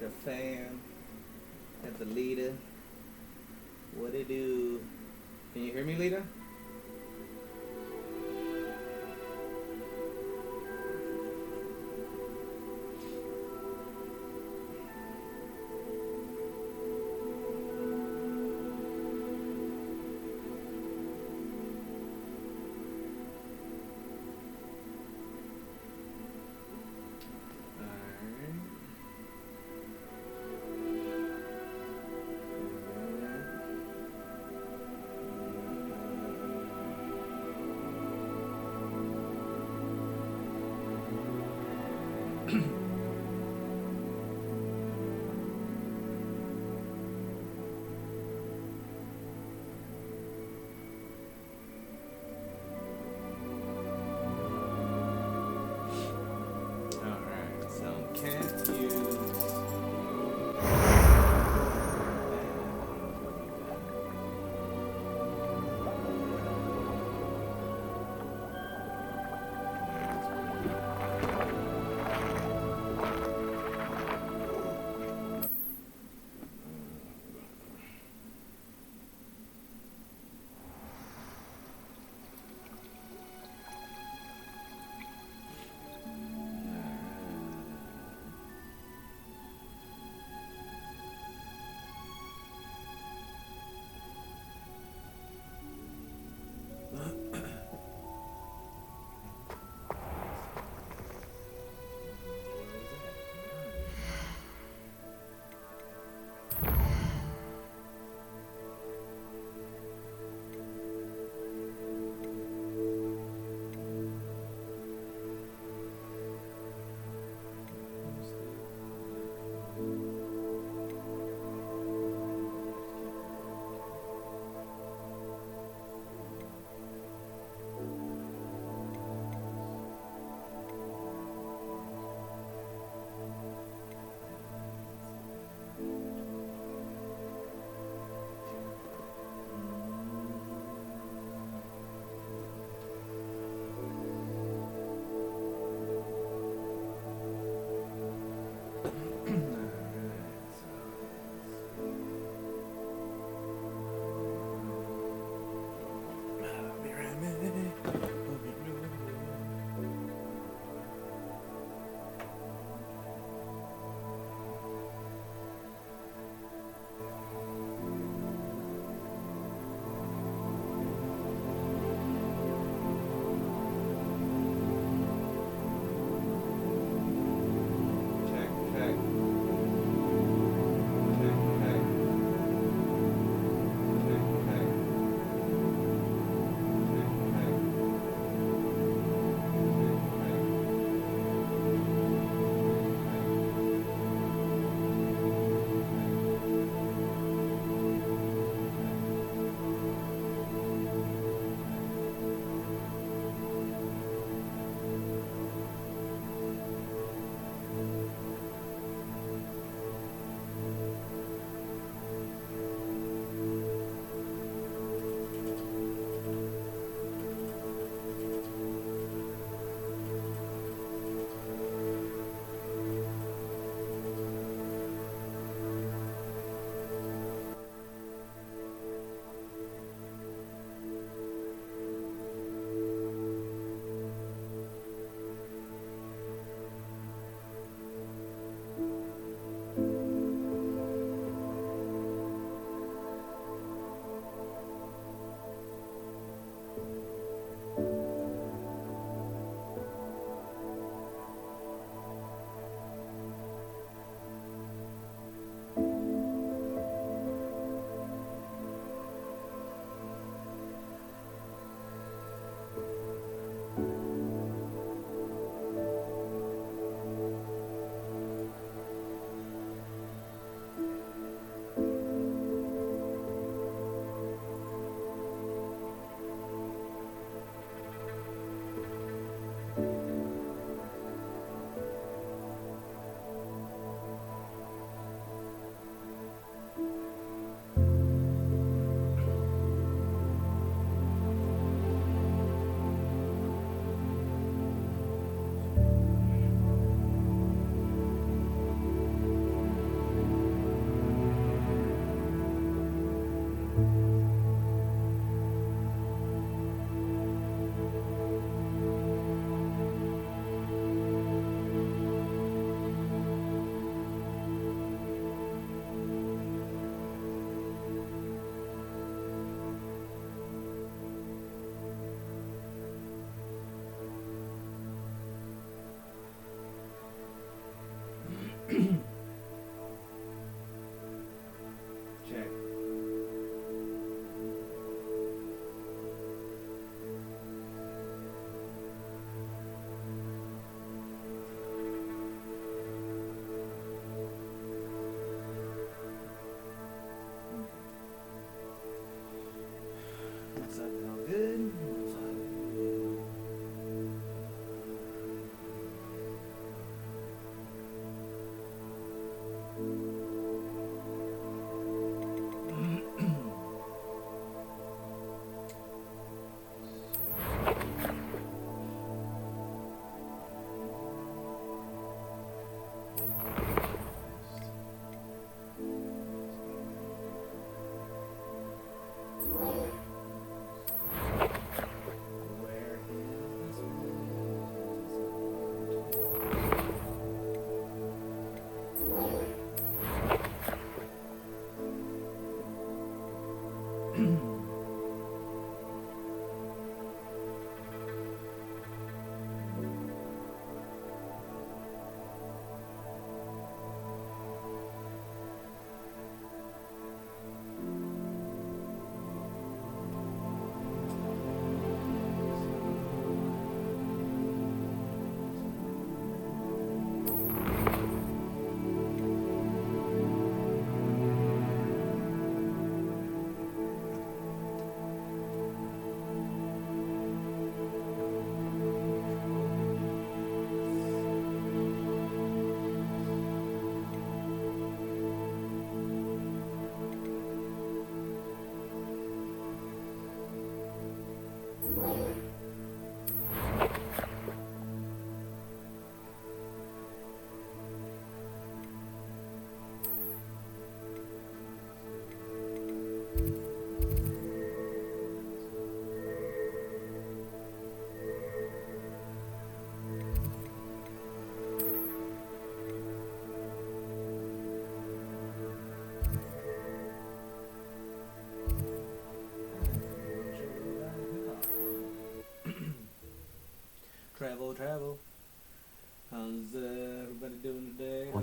the fan. Got the Lita. What it do? Can you hear me, Lita?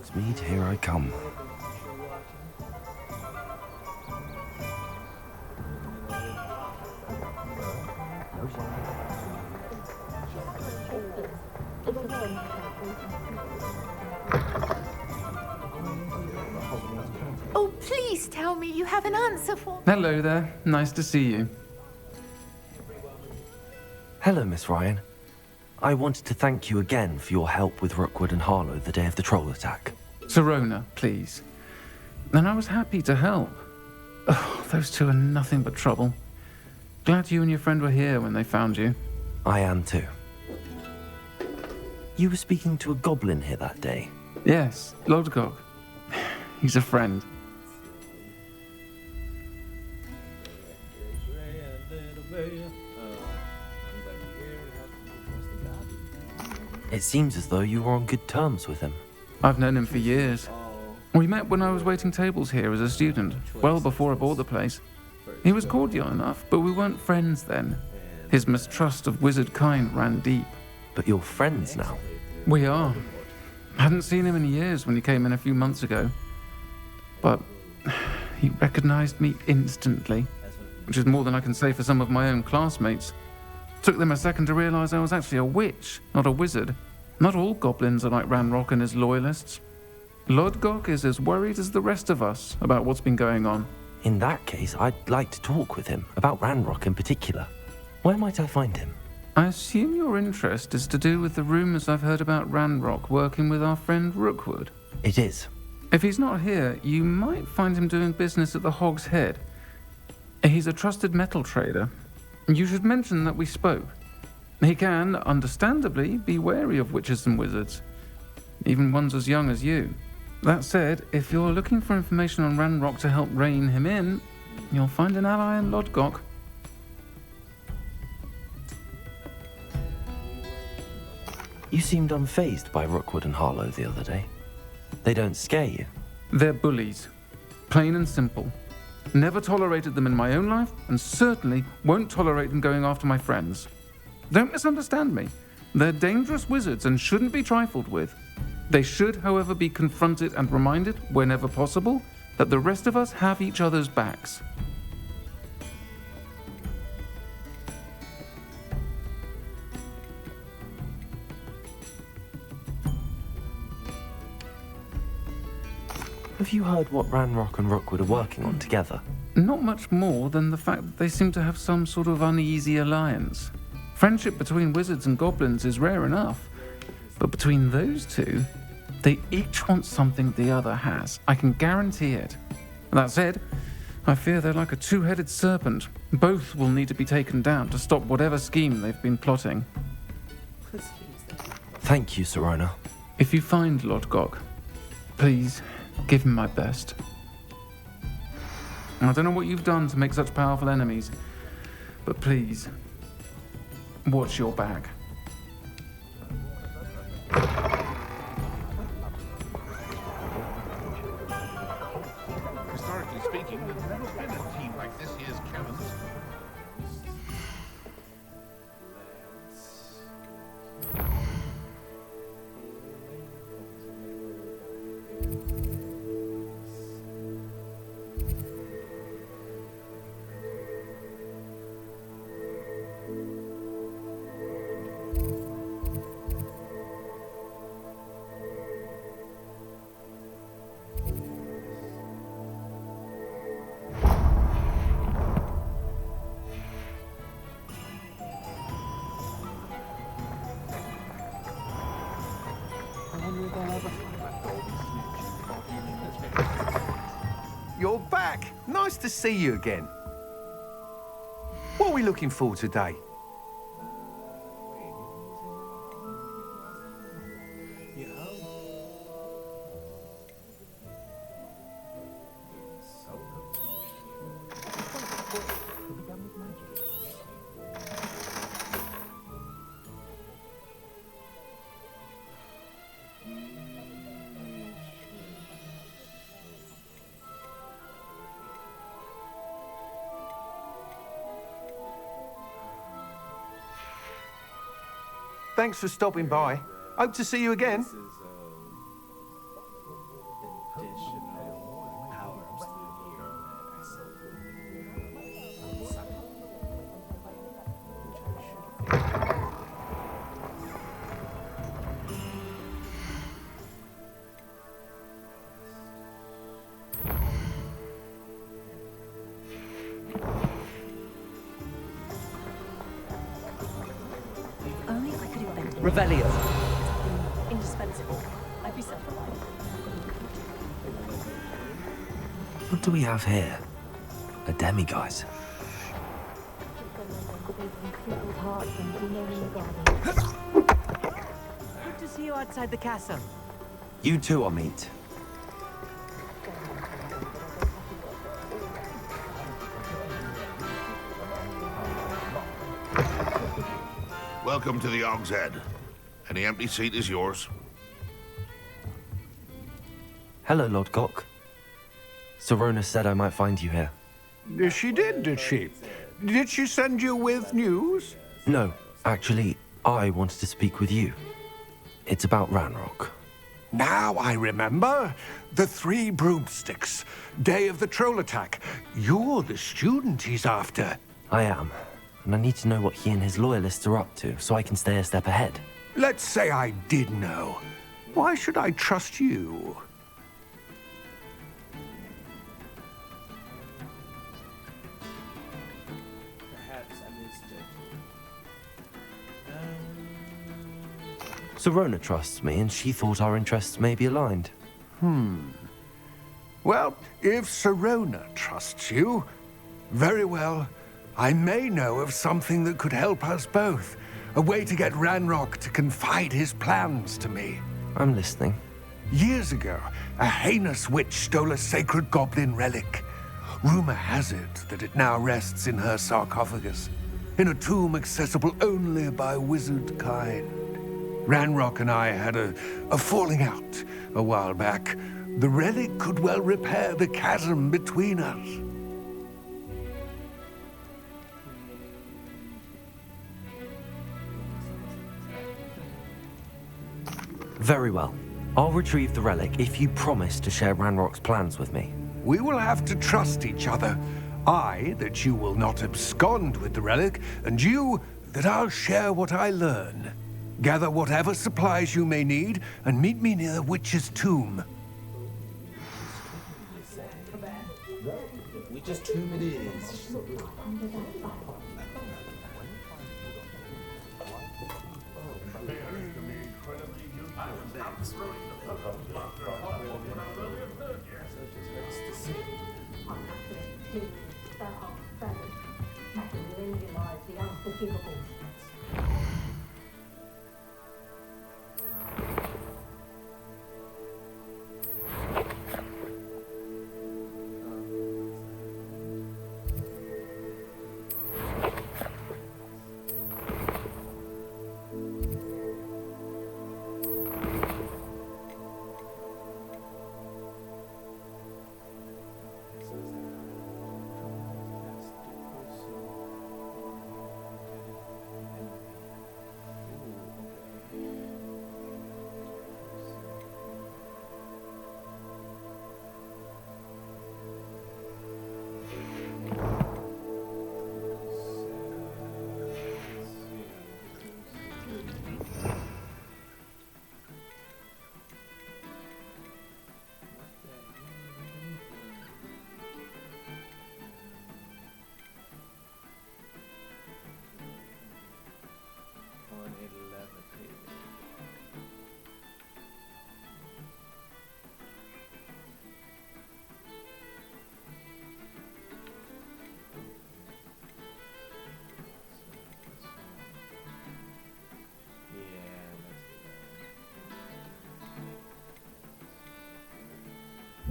Hogsmeade, here I come. Oh, please tell me you have an answer for me. Hello there. Nice to see you. Hello, Miss Ryan. I wanted to thank you again for your help with Rookwood and Harlow the day of the troll attack. Sirona, please. And I was happy to help. Oh, those two are nothing but trouble. Glad you and your friend were here when they found you. I am too. You were speaking to a goblin here that day. Yes, Lodgok. He's a friend. It seems as though you were on good terms with him. I've known him for years. We met when I was waiting tables here as a student, well before I bought the place. He was cordial enough, but we weren't friends then. His mistrust of wizard kind ran deep. But you're friends now. We are. Hadn't seen him in years when he came in a few months ago. But he recognized me instantly, which is more than I can say for some of my own classmates. Took them a second to realize I was actually a witch, not a wizard. Not all goblins are like Ranrock and his loyalists. Lodgok is as worried as the rest of us about what's been going on. In that case, I'd like to talk with him, about Ranrock in particular. Where might I find him? I assume your interest is to do with the rumors I've heard about Ranrock working with our friend Rookwood. It is. If he's not here, you might find him doing business at the Hog's Head. He's a trusted metal trader. You should mention that we spoke. He can, understandably, be wary of witches and wizards, even ones as young as you. That said, if you're looking for information on Ranrock to help rein him in, you'll find an ally in Lodgok. You seemed unfazed by Rookwood and Harlow the other day. They don't scare you. They're bullies. Plain and simple. Never tolerated them in my own life, and certainly won't tolerate them going after my friends. Don't misunderstand me. They're dangerous wizards and shouldn't be trifled with. They should, however, be confronted and reminded, whenever possible, that the rest of us have each other's backs. Have you heard what Ranrock and Rookwood are working on together? Not much more than the fact that they seem to have some sort of uneasy alliance. Friendship between wizards and goblins is rare enough, but between those two, they each want something the other has. I can guarantee it. That said, I fear they're like a two-headed serpent. Both will need to be taken down to stop whatever scheme they've been plotting. Thank you, Sirona. If you find Lodgok, please give him my best. I don't know what you've done to make such powerful enemies, but please, watch your back. Historically speaking, there's never been a team like this year's Cavans. You're back. Nice to see you again. What are we looking for today? Thanks for stopping by. Hope to see you again. Revelio. Indispensable. I'd be self-reliant. What do we have here? A demiguise. Good to see you outside the castle. You too, Amit. Welcome to the Og's Head. Any empty seat is yours. Hello, Lord Cock. Serona said I might find you here. She did she? Did she send you with news? No, actually, I wanted to speak with you. It's about Ranrock. Now I remember. The 3 broomsticks. Day of the troll attack. You're the student he's after. I am, and I need to know what he and his loyalists are up to so I can stay a step ahead. Let's say I did know. Why should I trust you? Perhaps I missed it. Serona trusts me, and she thought our interests may be aligned. Well, if Serona trusts you, very well. I may know of something that could help us both. A way to get Ranrock to confide his plans to me. I'm listening. Years ago, a heinous witch stole a sacred goblin relic. Rumor has it that it now rests in her sarcophagus, in a tomb accessible only by wizard kind. Ranrock and I had a falling out a while back. The relic could well repair the chasm between us. Very well. I'll retrieve the relic if you promise to share Ranrock's plans with me. We will have to trust each other. I, that you will not abscond with the relic, and you, that I'll share what I learn. Gather whatever supplies you may need, and meet me near the witch's tomb. We just tomb it is.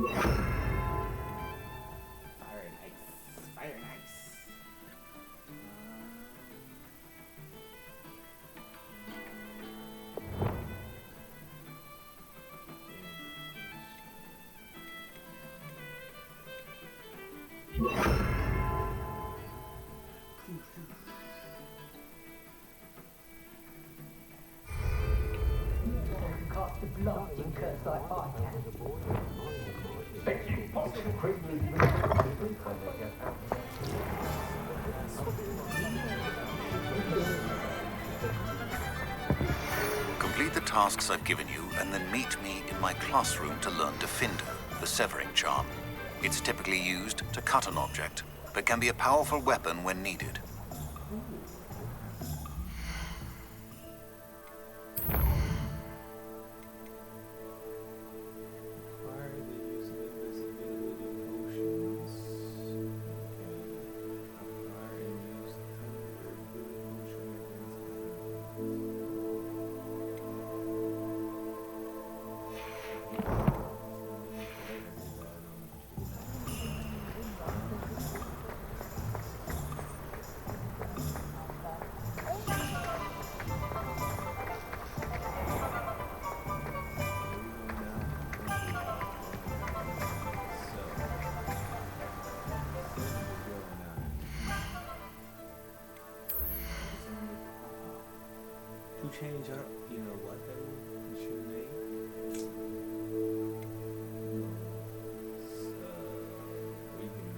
Fire and ice. Fire and ice. Complete the tasks I've given you, and then meet me in my classroom to learn Defindo, the severing charm. It's typically used to cut an object, but can be a powerful weapon when needed. change our, you know what though? We should make. We can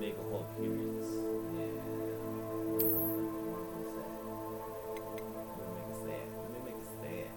make a whole appearance. Yeah. Make a stat. Let me make a stat.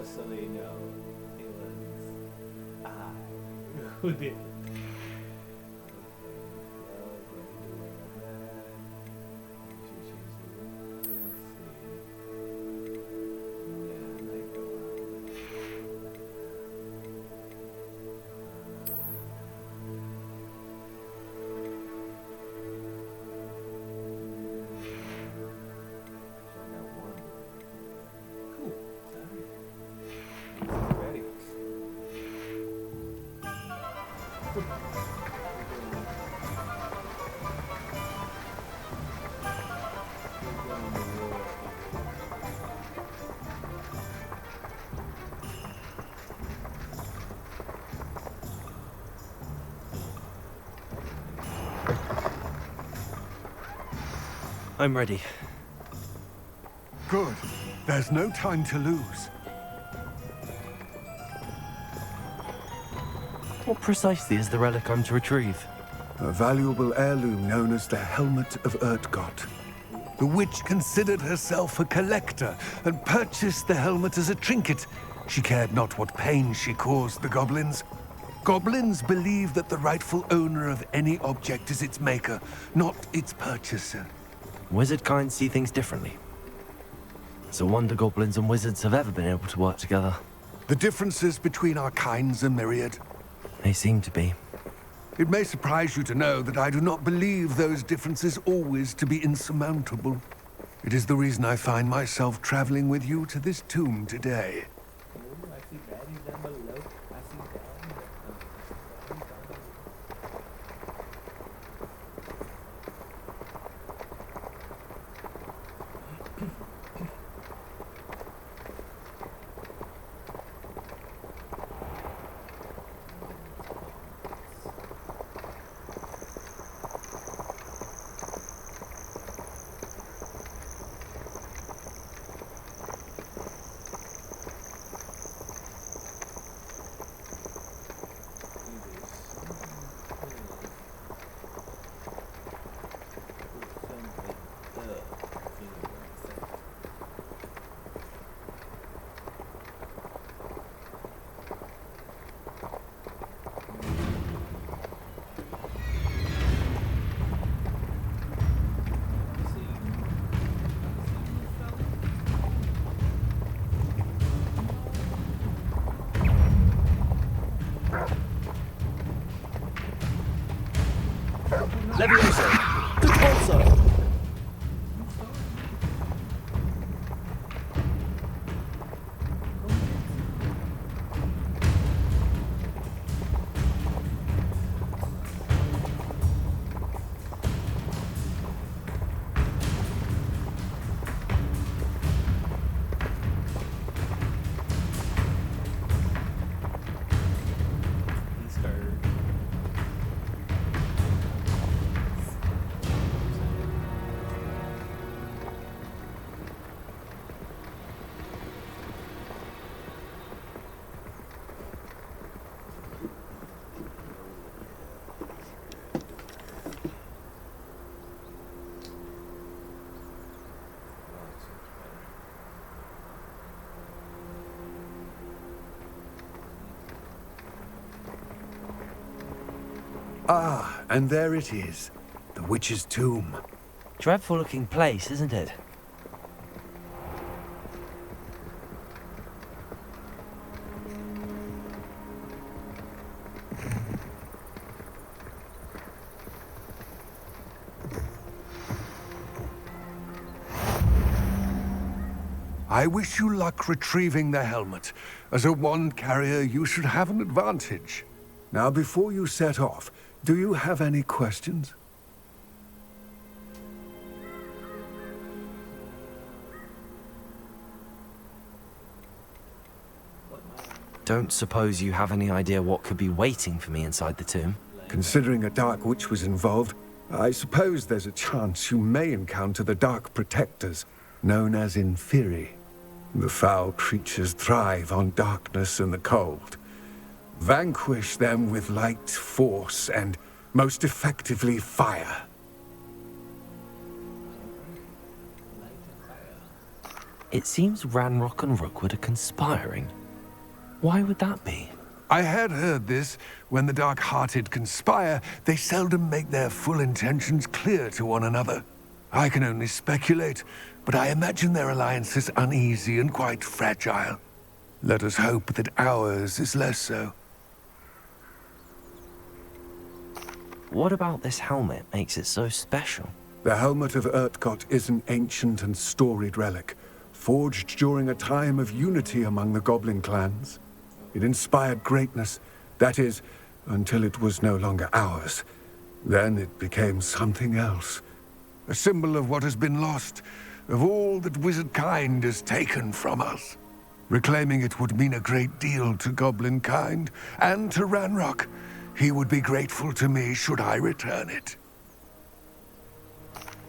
So they know it was I who did it. I'm ready. Good. There's no time to lose. What precisely is the relic I'm to retrieve? A valuable heirloom known as the Helmet of Urtgott. The witch considered herself a collector and purchased the helmet as a trinket. She cared not what pain she caused the goblins. Goblins believe that the rightful owner of any object is its maker, not its purchaser. Wizard kind see things differently. It's a wonder goblins and wizards have ever been able to work together. The differences between our kinds are myriad. They seem to be. It may surprise you to know that I do not believe those differences always to be insurmountable. It is the reason I find myself traveling with you to this tomb today. I see baddies down below. I see baddies. Leviosa! The torso! Ah, and there it is. The witch's tomb. Dreadful looking place, isn't it? I wish you luck retrieving the helmet. As a wand carrier, you should have an advantage. Now, before you set off, do you have any questions? Don't suppose you have any idea what could be waiting for me inside the tomb? Considering a Dark Witch was involved, I suppose there's a chance you may encounter the Dark Protectors, known as Inferi. The foul creatures thrive on darkness and the cold. Vanquish them with light, force, and most effectively fire. It seems Ranrock and Rookwood are conspiring. Why would that be? I had heard this. When the dark-hearted conspire, they seldom make their full intentions clear to one another. I can only speculate, but I imagine their alliance is uneasy and quite fragile. Let us hope that ours is less so. What about this helmet makes it so special? The helmet of Urtkot is an ancient and storied relic, forged during a time of unity among the goblin clans. It inspired greatness, that is, until it was no longer ours. Then it became something else. A symbol of what has been lost, of all that wizard kind has taken from us. Reclaiming it would mean a great deal to goblin kind, and to Ranrock. He would be grateful to me should I return it.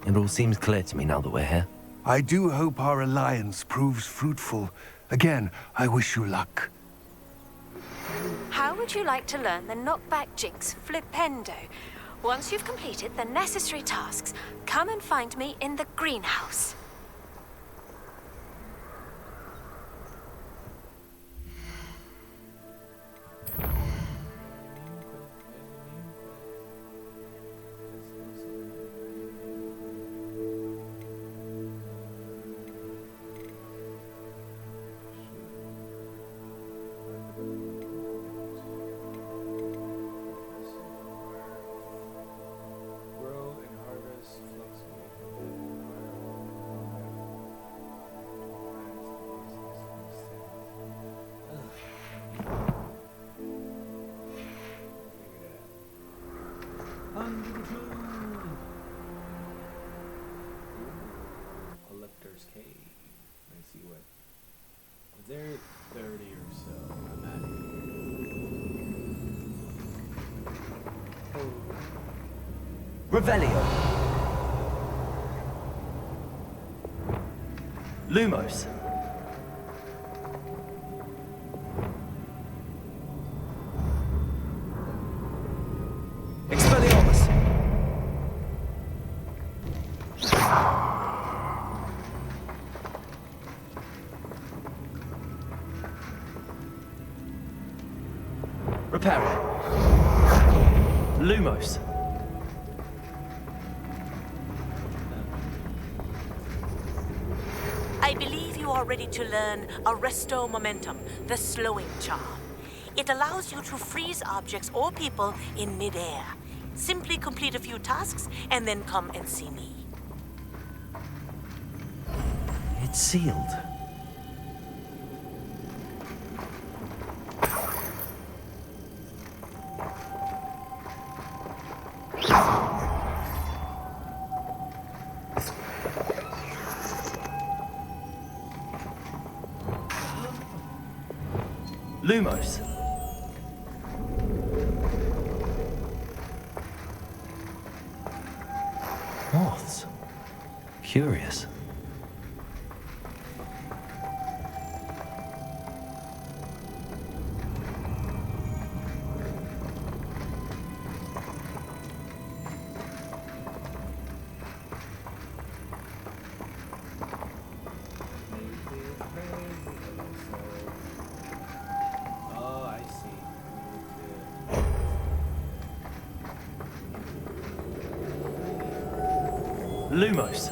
It all seems clear to me now that we're here. I do hope our alliance proves fruitful. Again, I wish you luck. How would you like to learn the knockback jinx Flipendo? Once you've completed the necessary tasks, come and find me in the greenhouse. Collector's Cave. Let's see what. Is there 30 or so? I'm at. Revelio. Lumos. Expelliarmus. Reparo. Lumos. I believe you are ready to learn Arresto Momentum, the slowing charm. It allows you to freeze objects or people in midair. Simply complete a few tasks and then come and see me. It's sealed. Lumos. Moths. Curious. Lumos.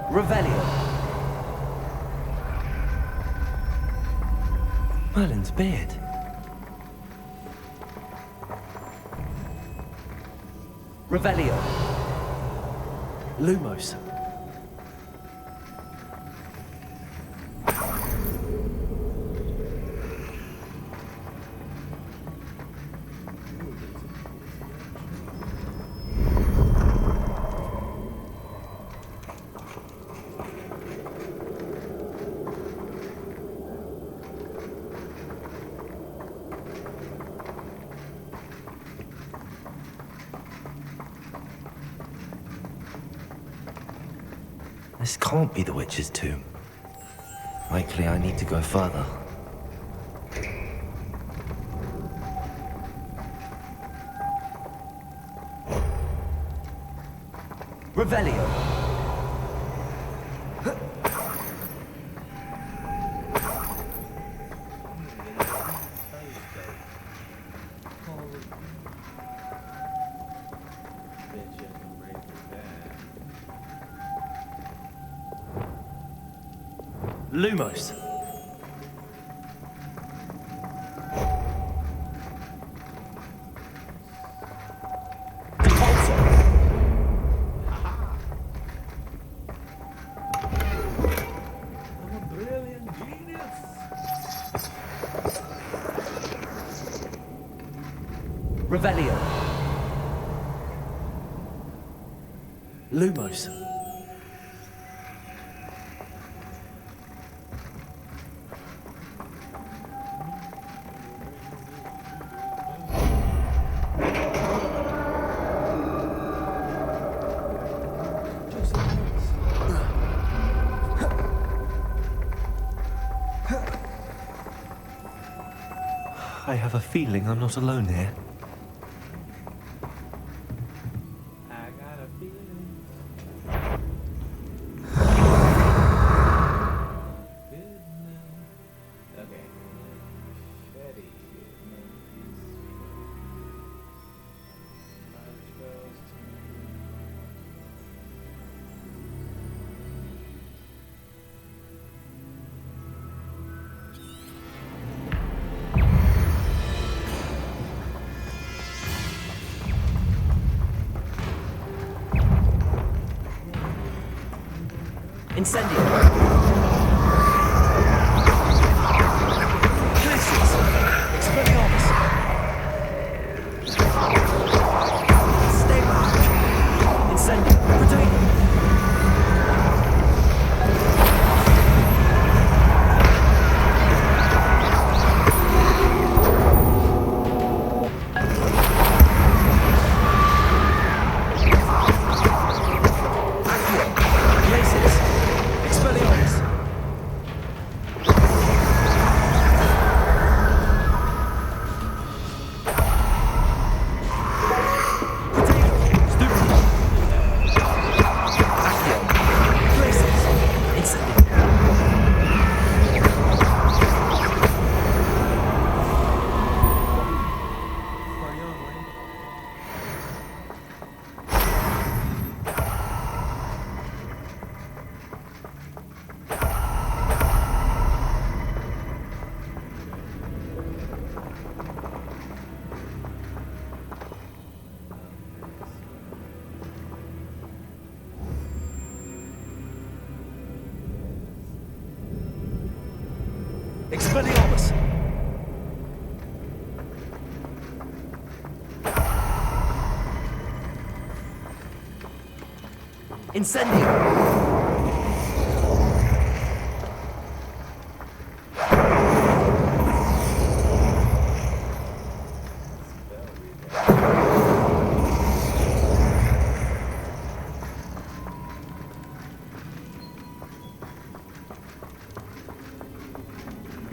Revelio. Merlin's beard. Revelio. Lumos. This can't be the witch's tomb. Likely I need to go further. Revelio. Lumos. Revelio. Lumos. I have a feeling I'm not alone here. I got a feeling. Okay. Shetty. Incendio. Glaciers. Expelliarmus. Stay back. Incendio. Potato. Expelliarmus! Incendio!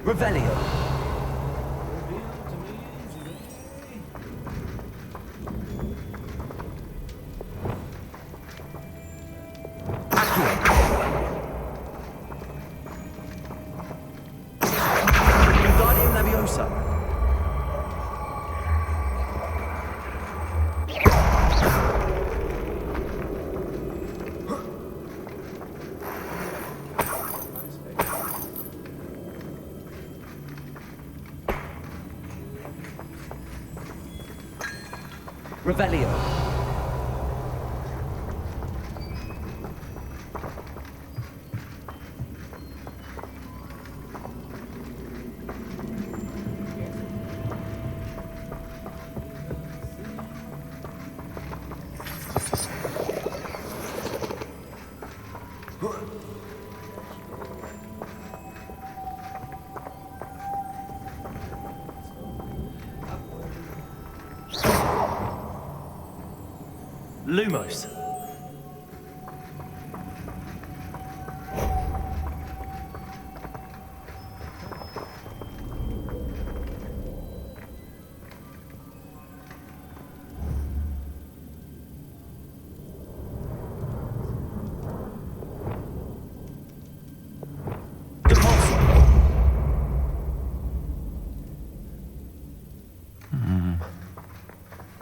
Revelio. Accio. Revelio. Lumos.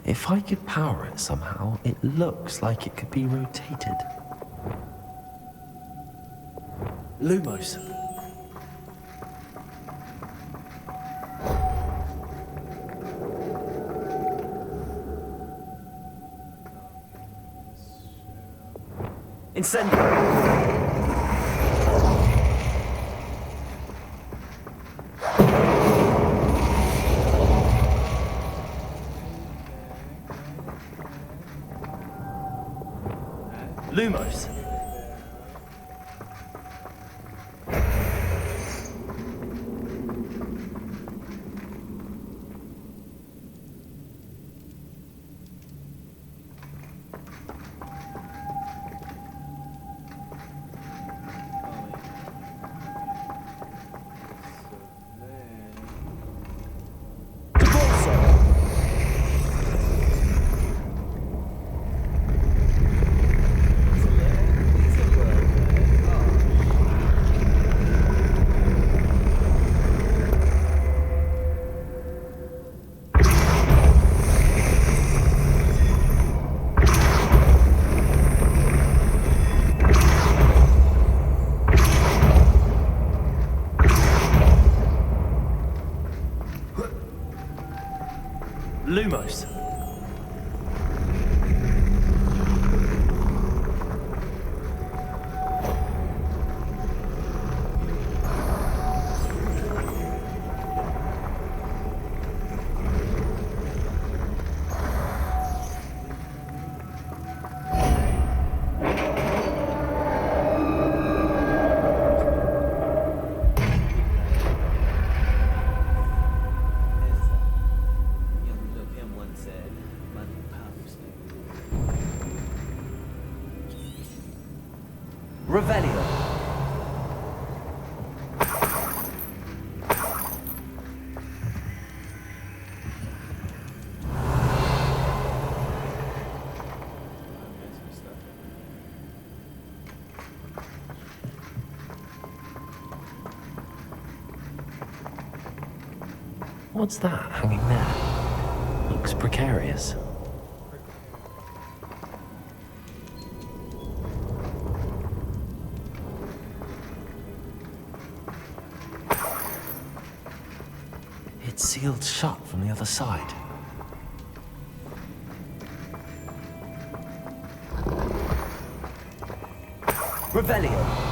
If I could power it somehow, it looks like it could be rotated. Lumos. Incendio. Lumos. Lumos. Revelio. What's that hanging there? Looks precarious. It's sealed shut from the other side. Revelio.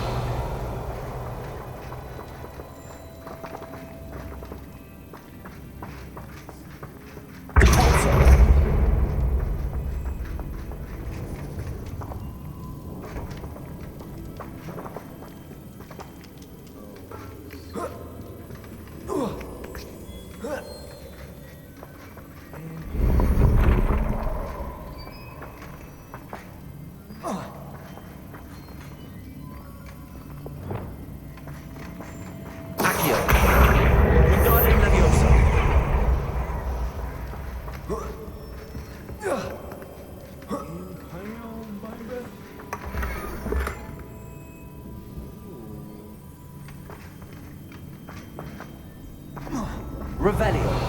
Revelio.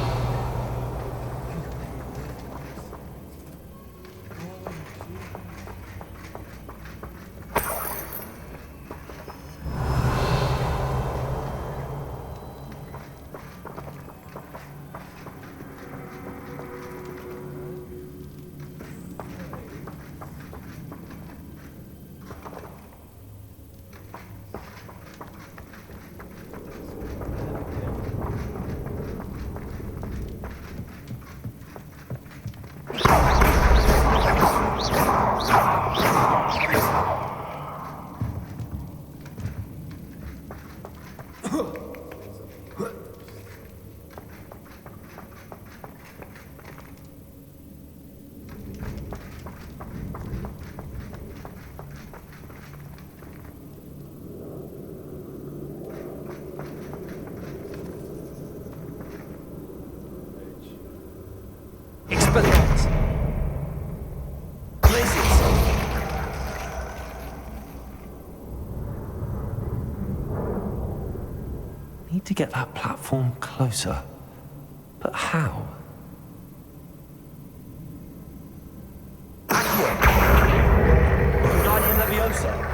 to get that platform closer. But how? Guardian Leviosa.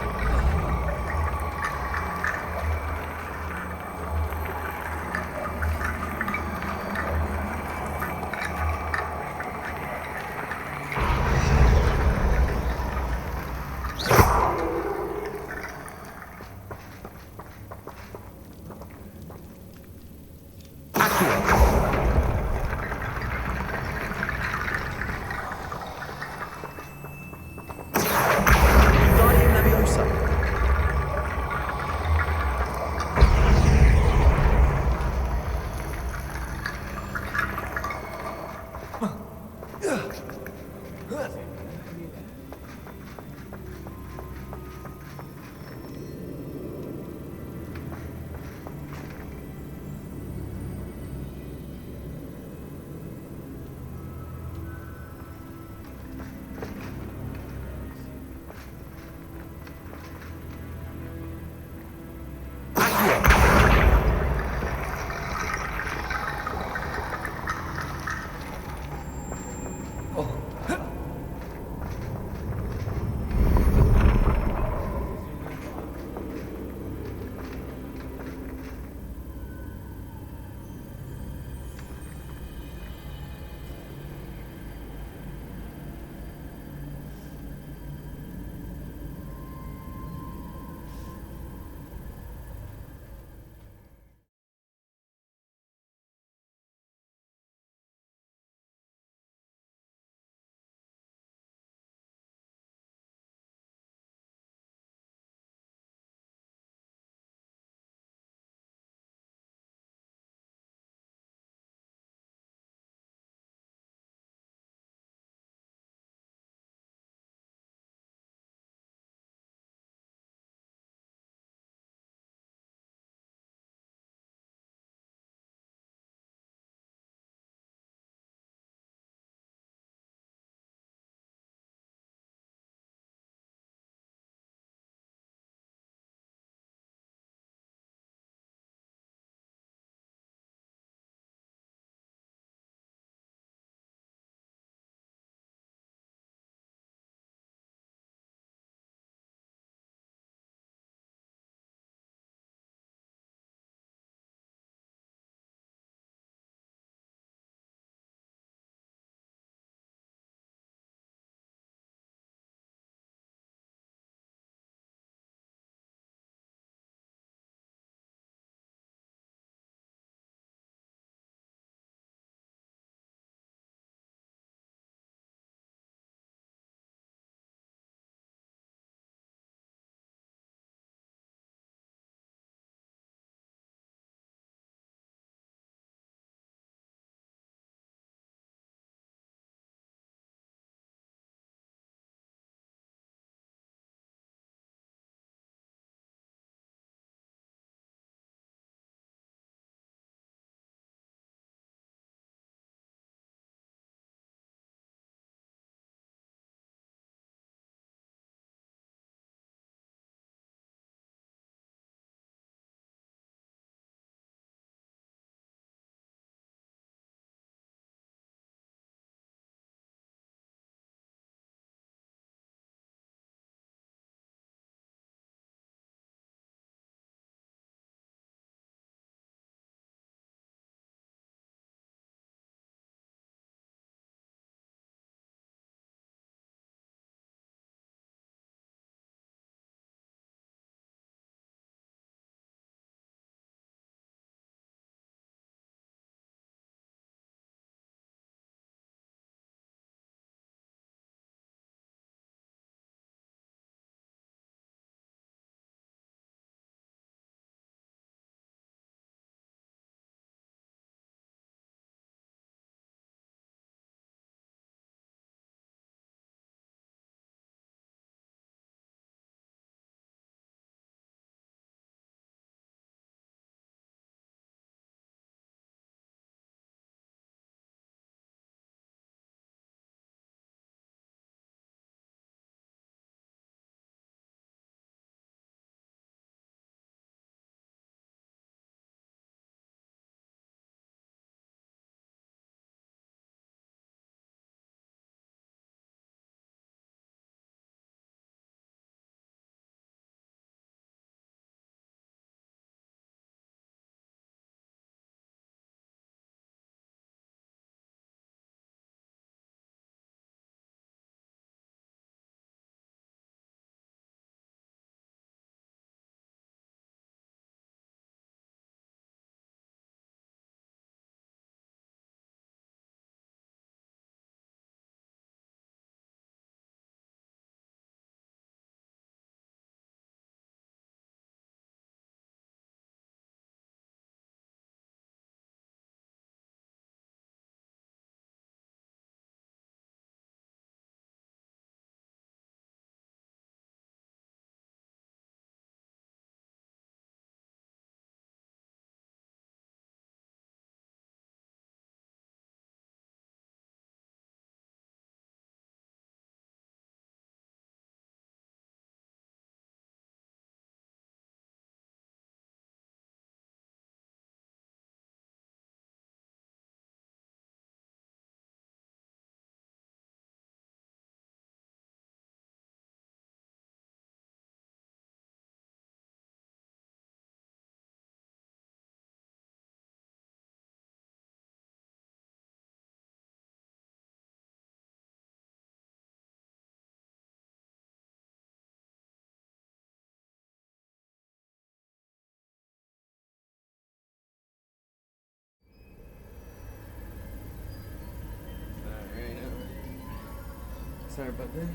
Sorry about that.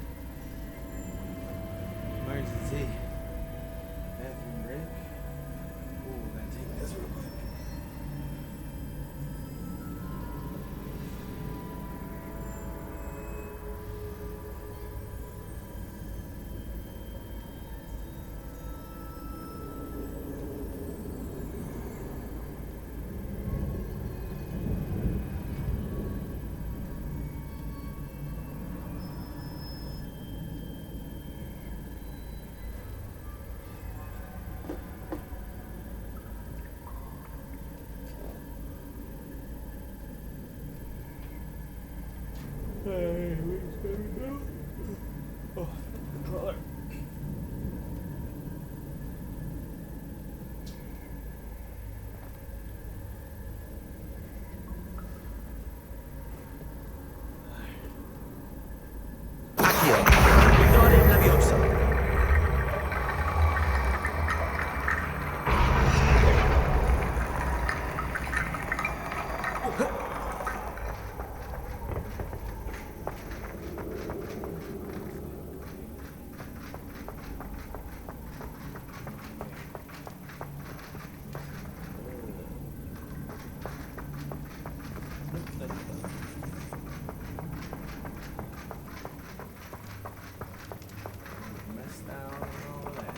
Emergency. Bathroom break. Ooh, gotta take this real quick. Hey, where's baby go? Oh, controller. Accio. Wingardium Leviosa. Messed down and all that.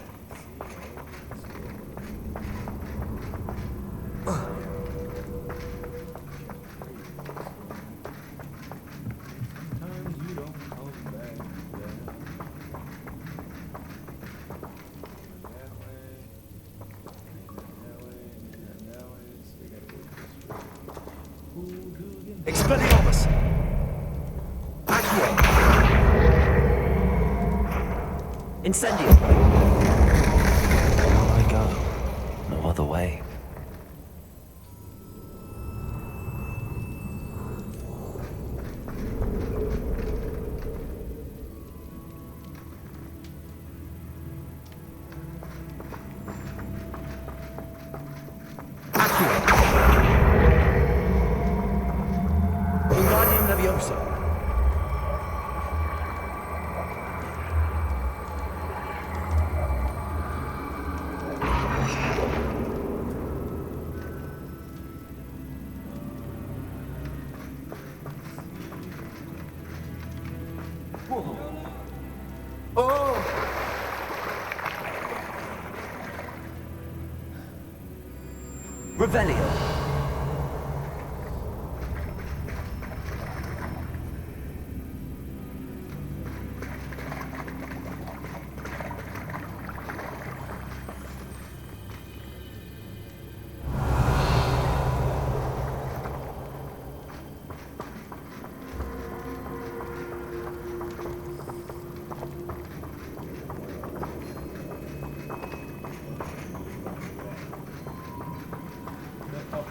Sometimes you don't come back. That way. That way. So we gotta go this way. Expelliarmus. Accio. Incendio. On I go. No other way. Accio. Wingardium Leviosa. Oh! Revelio. Oh,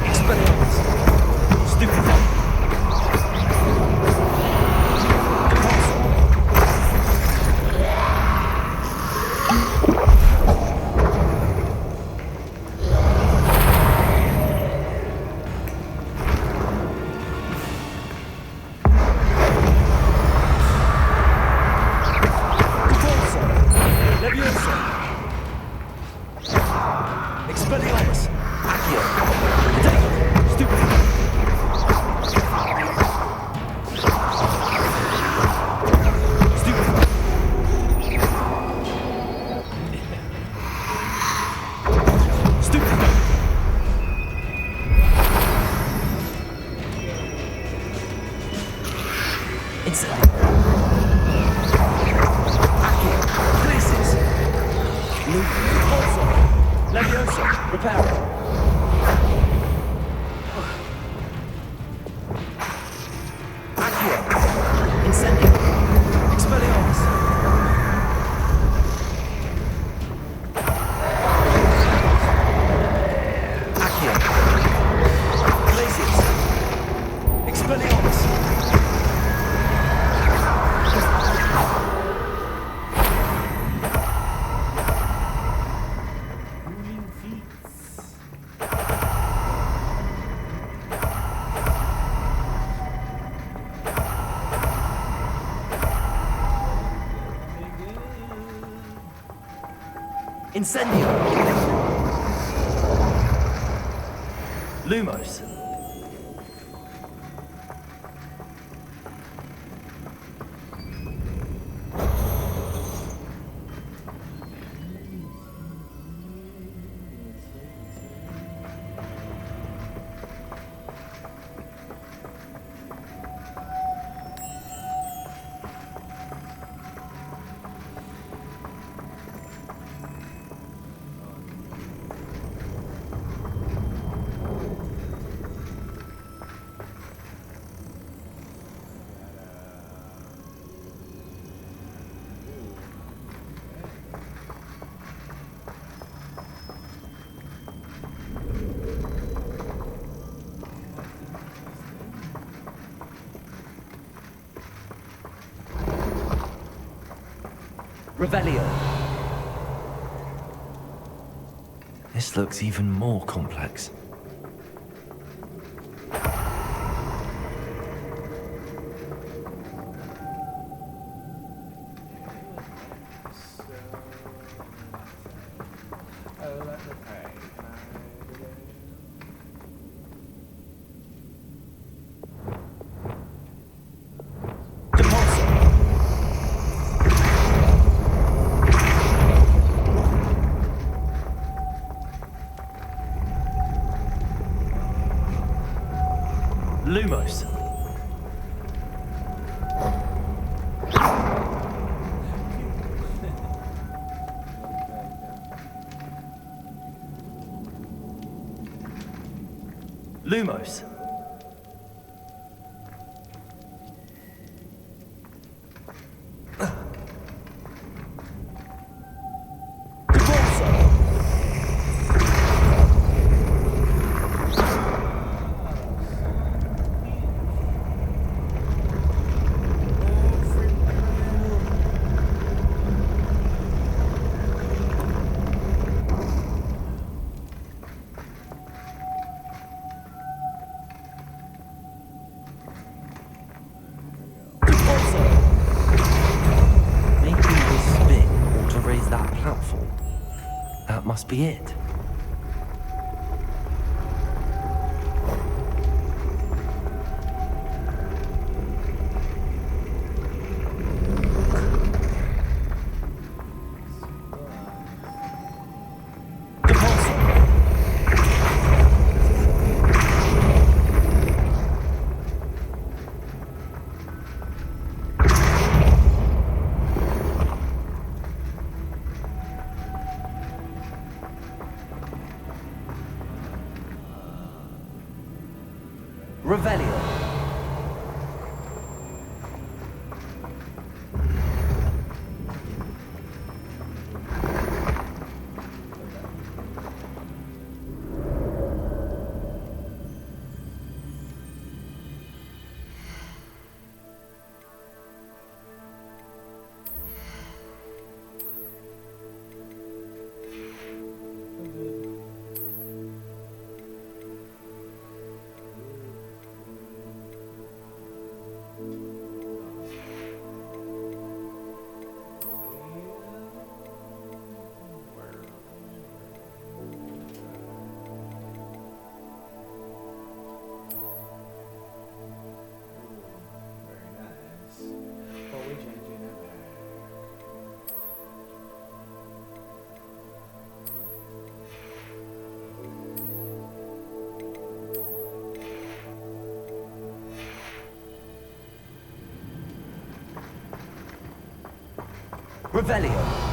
Expelliarmus. Stupefy. Expelliarmus! Accio! Potato! Stupefy! Stupefy! Stupefy! Incendio! Accio! Glacis! Also! Leviosa! Repair! Accio! Incendio! Expelliarmus! Accio! Glacis! Expelliarmus! Incendio! Lumos! Revelio. This looks even more complex. Lumos. Lumos. That must be it. Revelio. Revelio.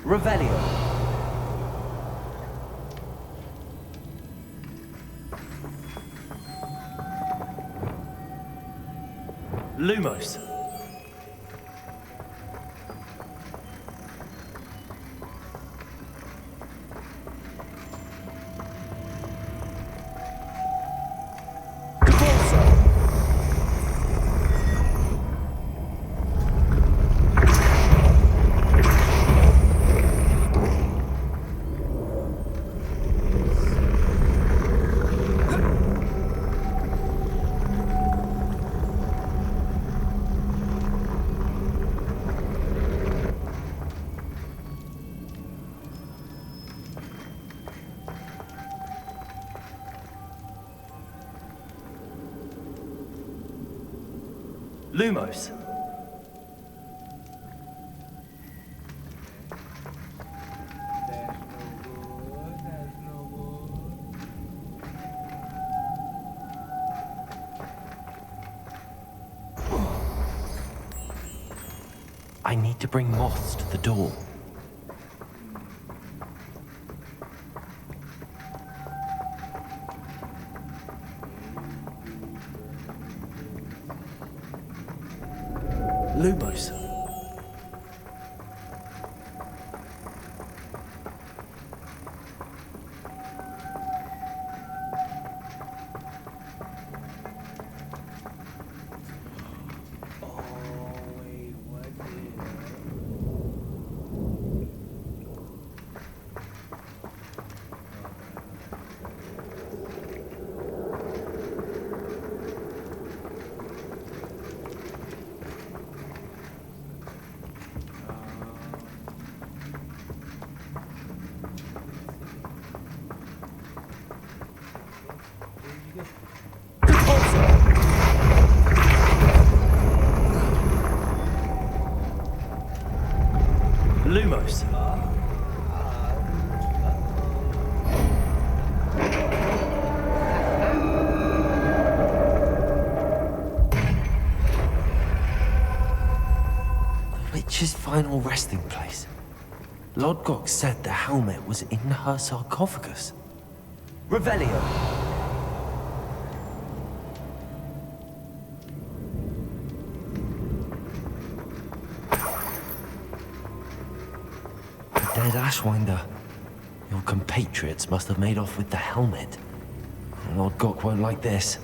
Revelio. Lumos. Lumos. I need to bring moths to the door. Lumos. Lumos. The witch's final resting place. Lodgok said the helmet was in her sarcophagus. Revelio. Dead Ashwinder. Your compatriots must have made off with the helmet. Lord Gok won't like this.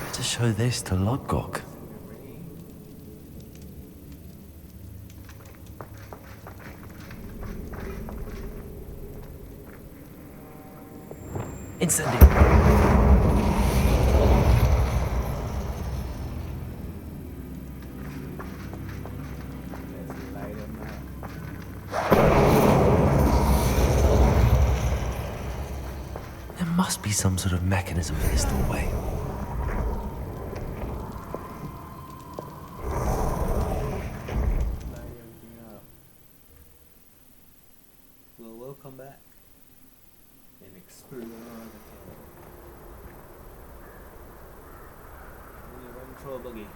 Better show this to Lord Gok. Incendio. There must be some sort of mechanism for this doorway. We'll come back and explore the cave. Control buggy.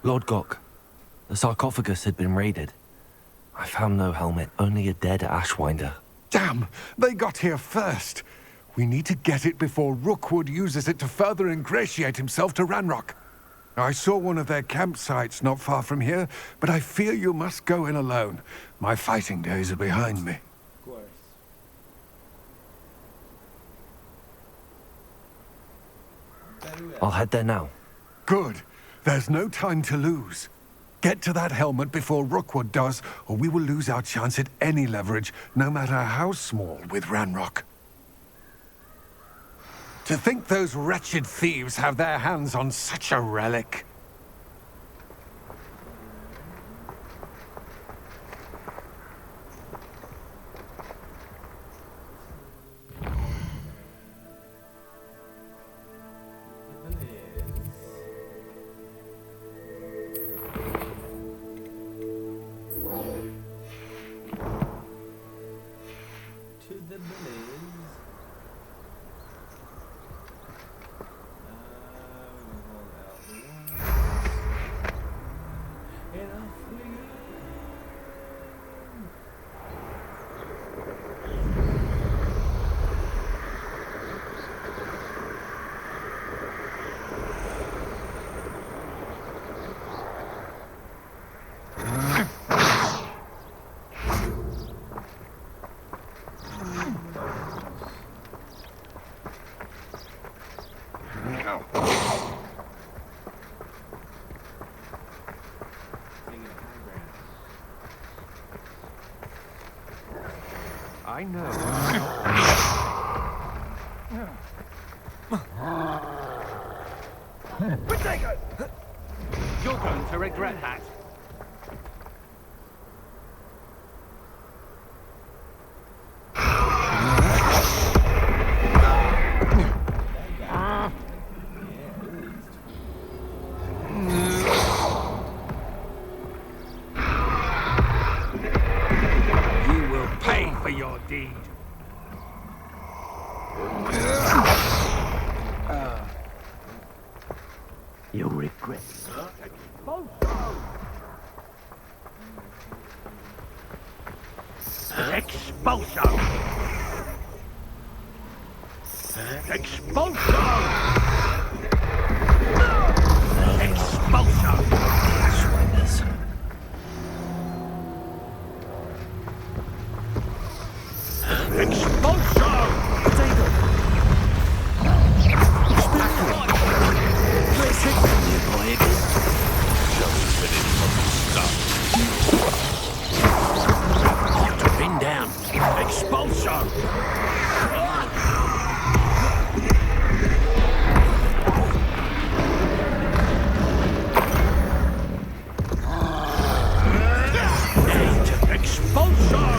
Lord Gok, the sarcophagus had been raided. I found no helmet, only a dead Ashwinder. Damn! They got here first. We need to get it before Rookwood uses it to further ingratiate himself to Ranrock. I saw one of their campsites not far from here, but I fear you must go in alone. My fighting days are behind me. Of course. I'll head there now. Good. There's no time to lose. Get to that helmet before Rookwood does, or we will lose our chance at any leverage, no matter how small, with Ranrock. To think those wretched thieves have their hands on such a relic. I know. You're going to regret that. You will pay for your deed. You'll regret. Expulsion! Expulsion! Expulsion! Swindlers. Expulsion! Potato. Pin down. Expulsion! And expulsion!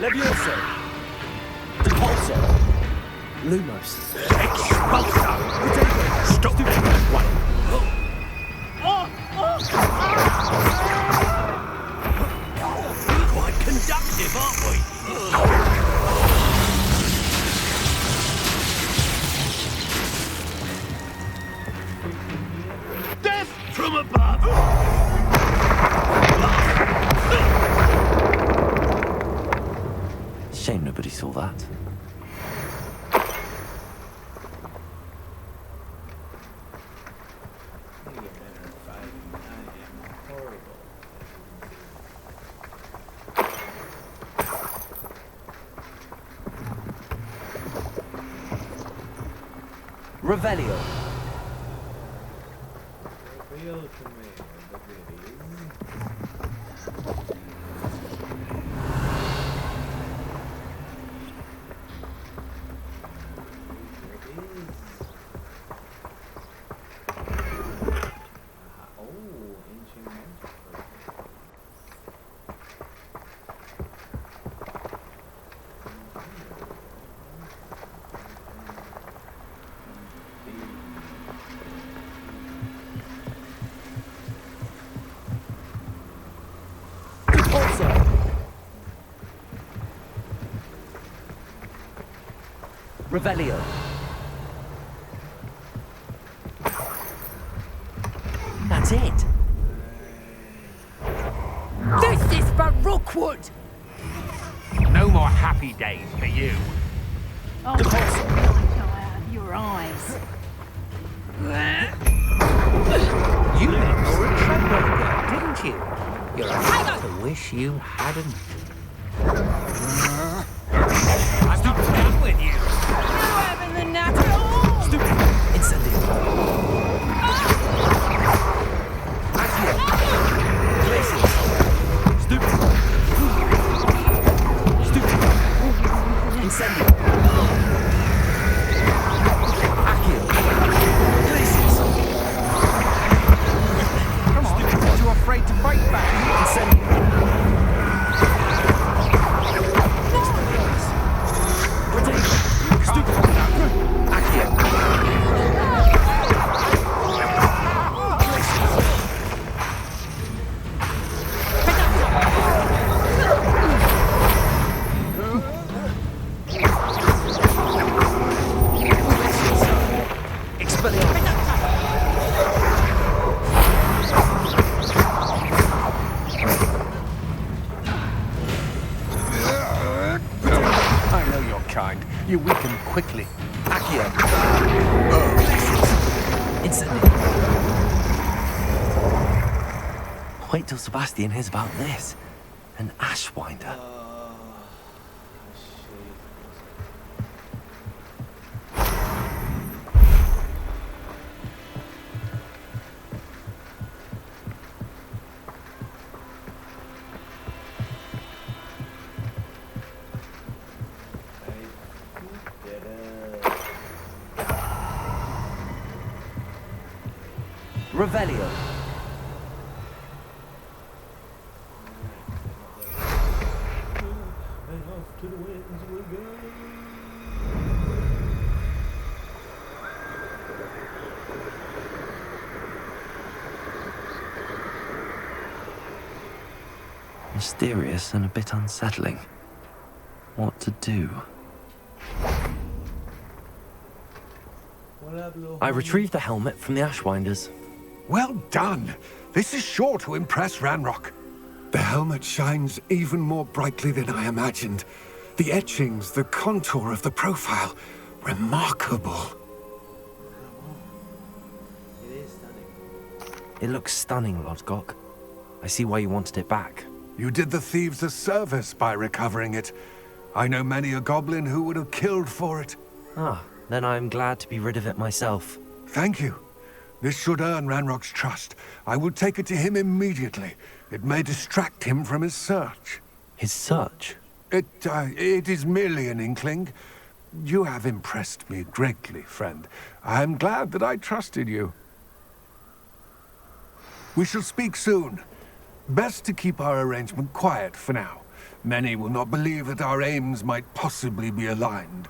Levioso. Repulsor. Lumos. Expulsion! Stop! Quite conductive, aren't we? Death from above! Shame nobody saw that. Revelio. Revelio. That's it. This is for Rookwood! No more happy days for you. Oh, go out of your eyes. You met Nora Treadwell again, didn't you? You'll have to wish you hadn't. I'm not done with you. You having the nut at all? Stupid. Incendio. Glaciers. Stupid. Stupid. Incendio. Accio. Glaciers. Come on, aren't you afraid to fight back? Incendio. I know you're kind. You weaken quickly. Accio. Instantly. Wait till Sebastian hears about this. An Ashwinder. Revelio. Mysterious and a bit unsettling. What to do? I retrieved the helmet from the Ashwinders. Well done. This is sure to impress Ranrock. The helmet shines even more brightly than I imagined. The etchings, the contour of the profile, remarkable. It is stunning. It looks stunning, Lodgok. I see why you wanted it back. You did the thieves a service by recovering it. I know many a goblin who would have killed for it. Ah, then I'm glad to be rid of it myself. Thank you. This should earn Ranrock's trust. I will take it to him immediately. It may distract him from his search. His search? It is merely an inkling. You have impressed me greatly, friend. I am glad that I trusted you. We shall speak soon. Best to keep our arrangement quiet for now. Many will not believe that our aims might possibly be aligned.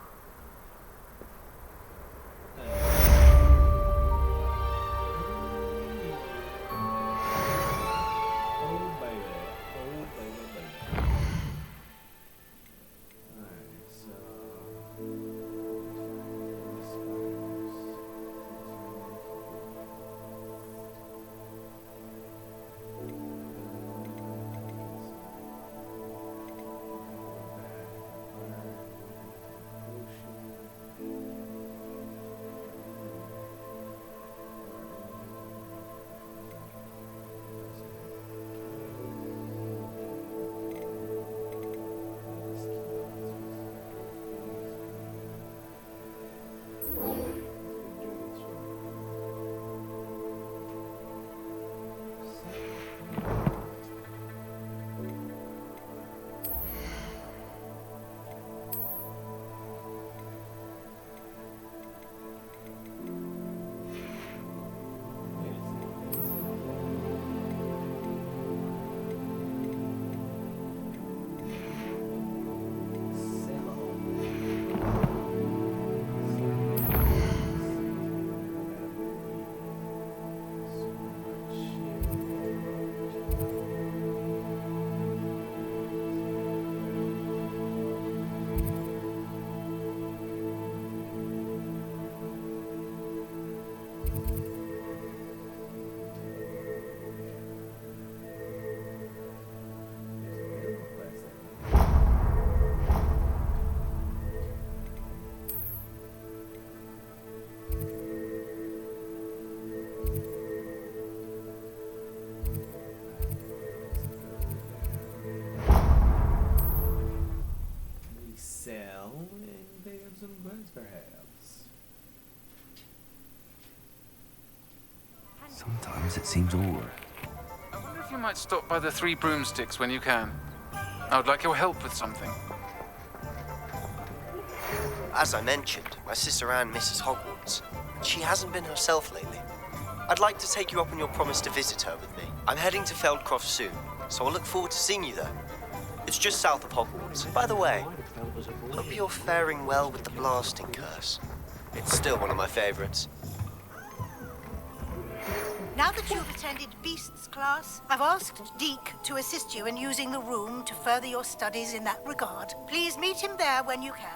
Perhaps. Sometimes it seems all right. I wonder if you might stop by the Three Broomsticks when you can. I would like your help with something. As I mentioned, my sister Anne misses Hogwarts. She hasn't been herself lately. I'd like to take you up on your promise to visit her with me. I'm heading to Feldcroft soon, so I'll look forward to seeing you there. It's just south of Hogwarts. By the way, hope you're faring well with the blasting curse. It's still one of my favorites. Now that you've attended Beasts class, I've asked Deke to assist you in using the room to further your studies in that regard. Please meet him there when you can.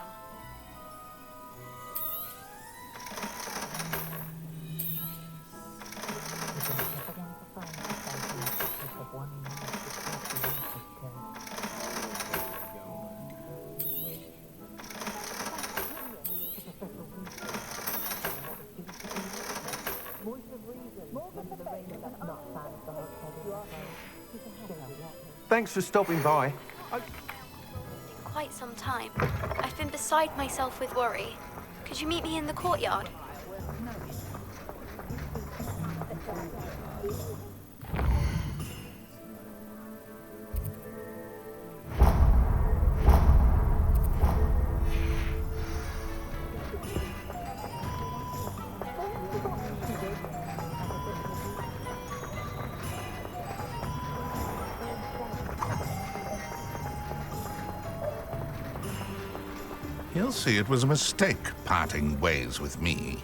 Thanks for stopping by. Quite some time. I've been beside myself with worry. Could you meet me in the courtyard? He'll see it was a mistake parting ways with me.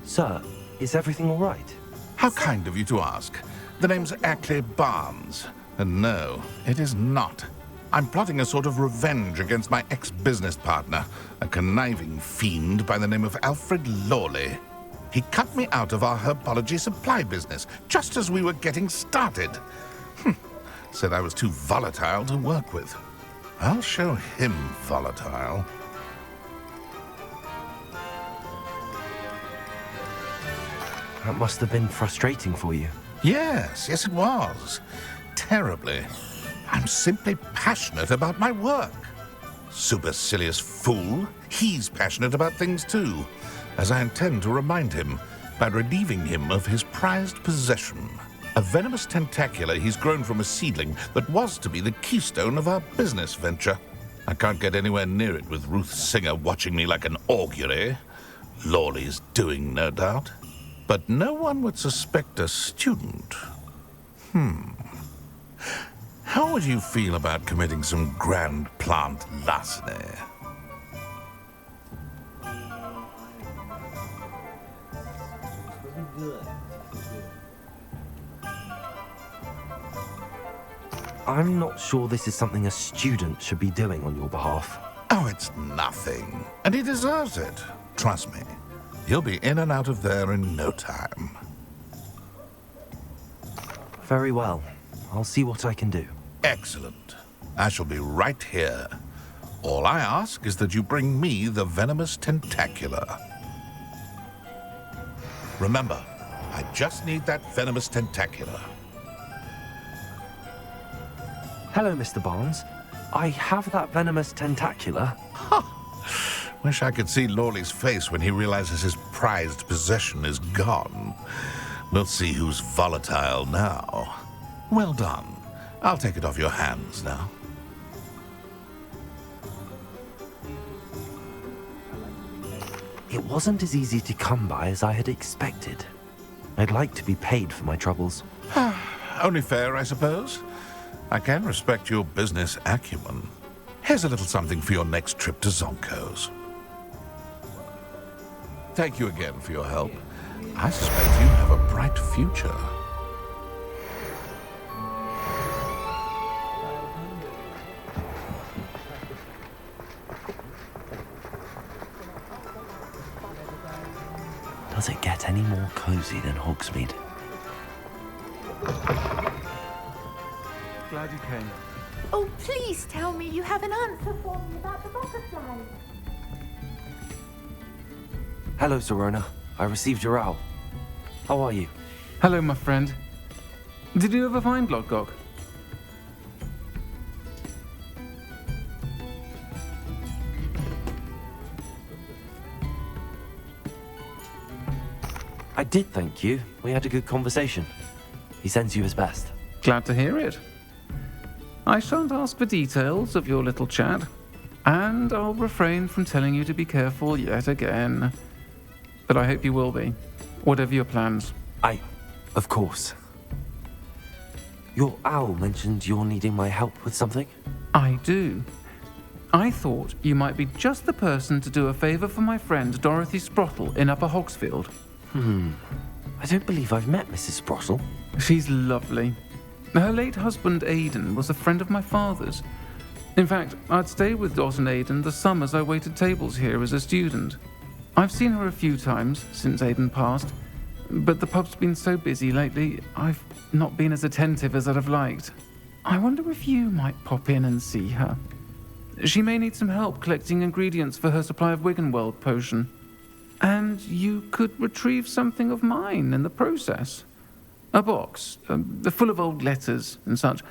Sir, is everything all right? How kind of you to ask. The name's Ackley Barnes. And no, it is not. I'm plotting a sort of revenge against my ex-business partner, a conniving fiend by the name of Alfred Lawley. He cut me out of our herbology supply business just as we were getting started. Said I was too volatile to work with. I'll show him volatile. That must have been frustrating for you. Yes, it was. Terribly. I'm simply passionate about my work. Supercilious fool. He's passionate about things too, as I intend to remind him by relieving him of his prized possession. A venomous tentacula he's grown from a seedling that was to be the keystone of our business venture. I can't get anywhere near it with Ruth Singer watching me like an augury. Lawley's doing, no doubt. But no one would suspect a student. How would you feel about committing some grand plant larceny? I'm not sure this is something a student should be doing on your behalf. Oh, it's nothing. And he deserves it. Trust me. He'll be in and out of there in no time. Very well. I'll see what I can do. Excellent. I shall be right here. All I ask is that you bring me the venomous tentacula. Remember, I just need that venomous tentacula. Hello, Mr. Barnes. I have that venomous tentacula. Wish I could see Lawley's face when he realizes his prized possession is gone. We'll see who's volatile now. Well done. I'll take it off your hands now. It wasn't as easy to come by as I had expected. I'd like to be paid for my troubles. Only fair, I suppose. I can respect your business acumen. Here's a little something for your next trip to Zonko's. Thank you again for your help. I suspect you have a bright future. Does it get any more cozy than Hogsmeade? Glad you came. Oh, please tell me you have an answer for me about the butterfly. Hello, Serona. I received your owl. How are you? Hello, my friend. Did you ever find Lodgok? I did thank you. We had a good conversation. He sends you his best. Glad to hear it. I shan't ask for details of your little chat, and I'll refrain from telling you to be careful yet again. But I hope you will be, whatever your plans. Of course. Your owl mentioned you're needing my help with something? I do. I thought you might be just the person to do a favour for my friend Dorothy Sprottle in Upper Hogsfield. I don't believe I've met Mrs. Sprottle. She's lovely. Her late husband Aidan was a friend of my father's. In fact, I'd stay with Dot and Aidan the summers I waited tables here as a student. I've seen her a few times since Aidan passed, but the pub's been so busy lately, I've not been as attentive as I'd have liked. I wonder if you might pop in and see her. She may need some help collecting ingredients for her supply of Wiggenweld potion. And you could retrieve something of mine in the process. A box, full of old letters and such.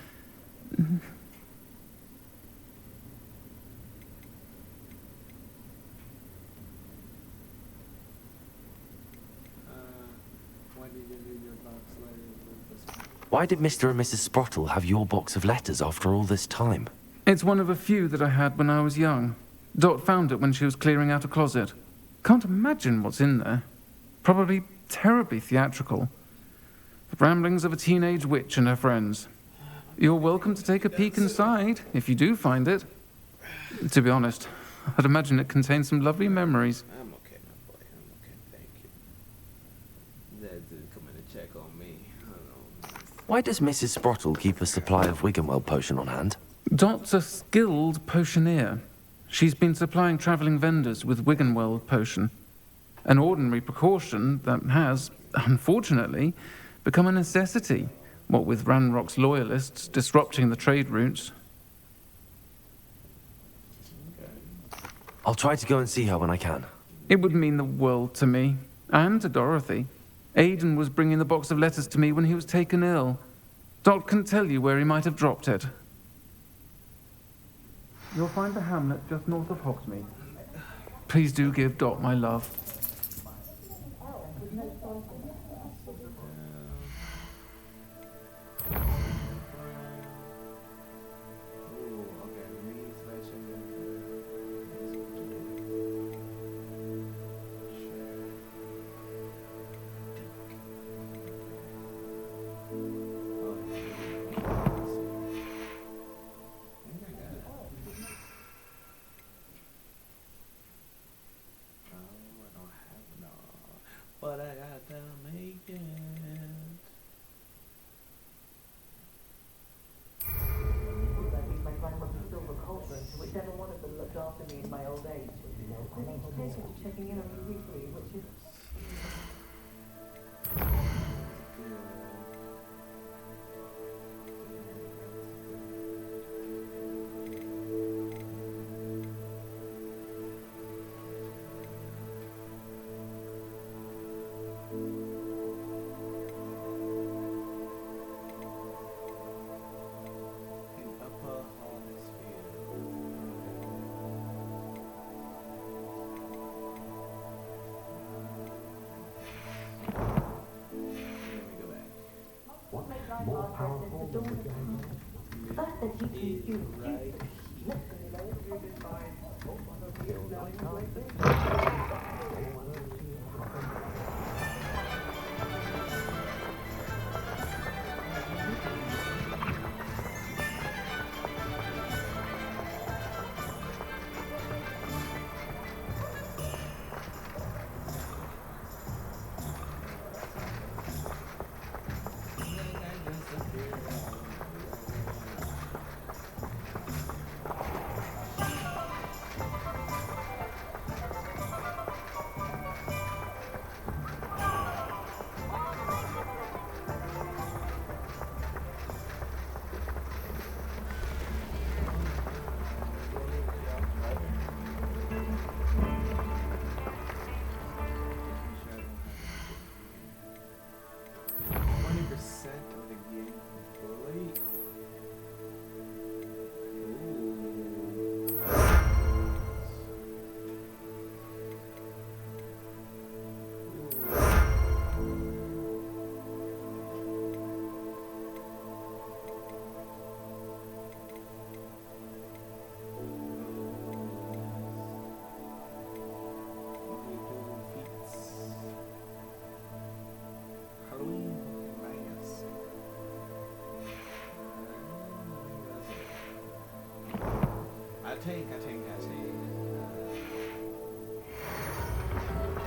Why did Mr. and Mrs. Sprottle have your box of letters after all this time? It's one of a few that I had when I was young. Dot found it when she was clearing out a closet. Can't imagine what's in there. Probably terribly theatrical. The ramblings of a teenage witch and her friends. You're welcome to take a peek inside, if you do find it. To be honest, I'd imagine it contains some lovely memories. I'm okay, my boy. I'm okay, thank you. Dad didn't come in to check on me. I don't know. Why does Mrs. Sprottle keep a supply of Wiggenweld potion on hand? Dot's a skilled potioneer. She's been supplying travelling vendors with Wiggenweld potion. An ordinary precaution that has, unfortunately, become a necessity, what with Ranrock's loyalists disrupting the trade routes. I'll try to go and see her when I can. It would mean the world to me, and to Dorothy. Aidan was bringing the box of letters to me when he was taken ill. Dot can tell you where he might have dropped it. You'll find the hamlet just north of Hogsmeade. Please do give Dot my love. But I got to make it. My grandmother's silver cauldron, to whichever one of them looked after me in my old age. And education to checking in on me weekly, which is... More powerful than the Stuff that you can do.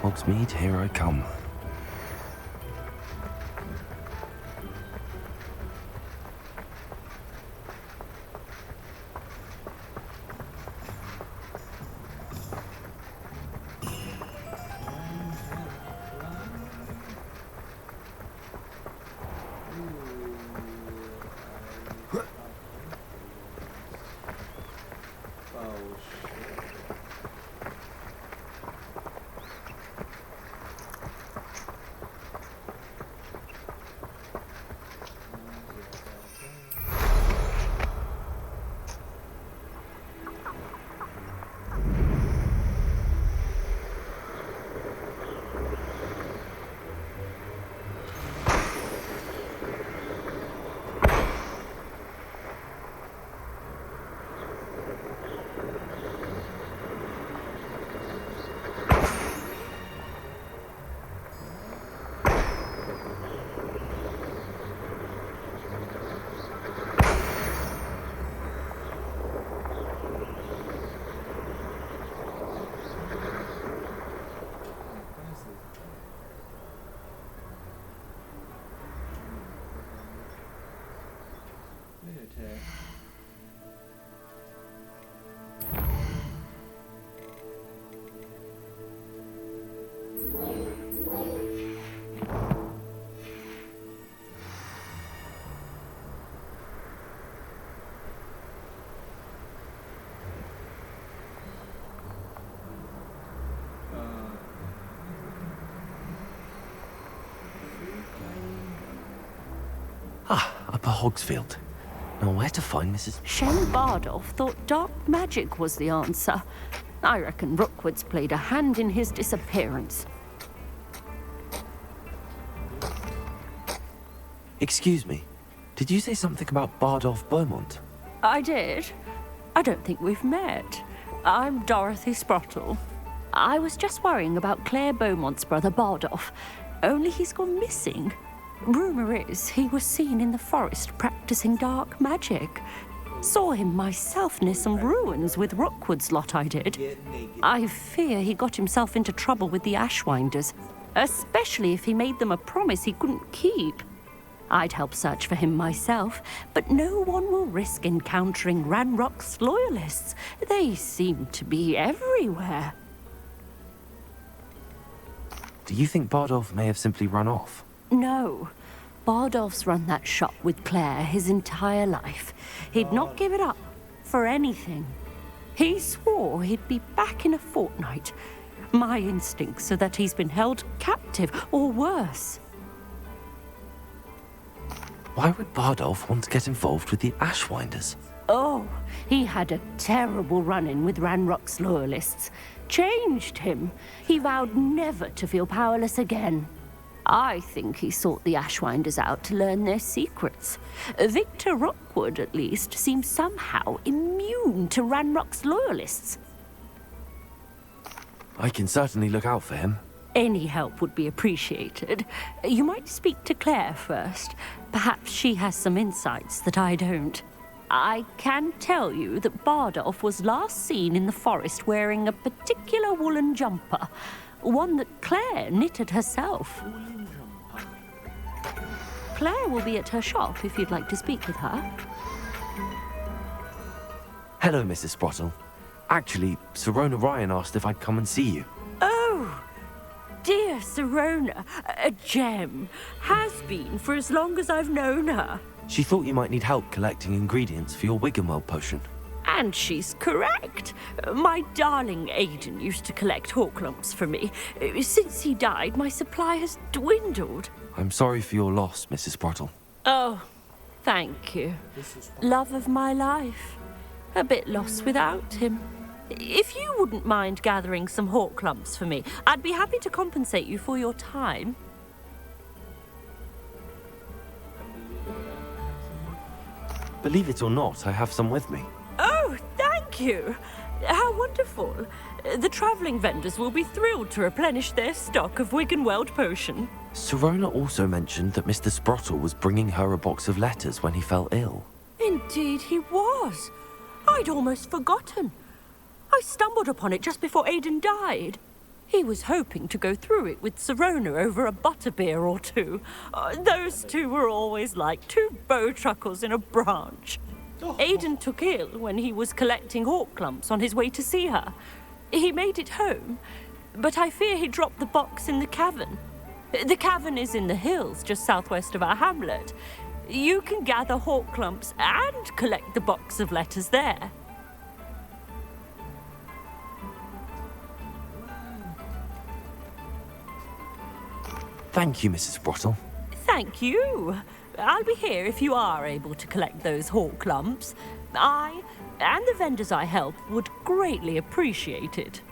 Hogsmeade, here I come. Upper Hogsfield. Now where to find Mrs. Shen Bardolph thought dark magic was the answer. I reckon Rookwood's played a hand in his disappearance. Excuse me. Did you say something about Bardolph Beaumont? I did. I don't think we've met. I'm Dorothy Sprottle. I was just worrying about Claire Beaumont's brother Bardolph. Only he's gone missing. Rumour is he was seen in the forest practicing dark magic. Saw him myself near some ruins with Rookwood's lot I did. I fear he got himself into trouble with the Ashwinders, especially if he made them a promise he couldn't keep. I'd help search for him myself, but no one will risk encountering Ranrock's loyalists. They seem to be everywhere. Do you think Bardolph may have simply run off? No. Bardolph's run that shop with Claire his entire life. He'd not give it up for anything. He swore he'd be back in a fortnight. My instincts are that he's been held captive, or worse. Why would Bardolph want to get involved with the Ashwinders? Oh, he had a terrible run-in with Ranrock's loyalists. Changed him. He vowed never to feel powerless again. I think he sought the Ashwinders out to learn their secrets. Victor Rookwood, at least, seems somehow immune to Ranrock's loyalists. I can certainly look out for him. Any help would be appreciated. You might speak to Claire first. Perhaps she has some insights that I don't. I can tell you that Bardolph was last seen in the forest wearing a particular woolen jumper, one that Claire knitted herself. Claire will be at her shop if you'd like to speak with her. Hello, Mrs. Sprottle. Actually, Sirona Ryan asked if I'd come and see you. Oh, dear Sirona, a gem. Has been for as long as I've known her. She thought you might need help collecting ingredients for your Wiggenweld potion. And she's correct. My darling Aidan used to collect hawk lumps for me. Since he died, my supply has dwindled. I'm sorry for your loss, Mrs. Sprottle. Oh, thank you. Love of my life. A bit lost without him. If you wouldn't mind gathering some hawk lumps for me, I'd be happy to compensate you for your time. Believe it or not, I have some with me. Oh, thank you. How wonderful. The travelling vendors will be thrilled to replenish their stock of Wiggenweld potion. Sirona also mentioned that Mr. Sprottle was bringing her a box of letters when he fell ill. Indeed he was. I'd almost forgotten. I stumbled upon it just before Aiden died. He was hoping to go through it with Serona over a butterbeer or two. Those two were always like two bowtruckles in a branch. Aiden took ill when he was collecting hawk clumps on his way to see her. He made it home, but I fear he dropped the box in the cavern. The cavern is in the hills just southwest of our hamlet. You can gather hawk clumps and collect the box of letters there. Thank you, Mrs. Brottle. Thank you. I'll be here if you are able to collect those hawk clumps. I and the vendors I help would greatly appreciate it.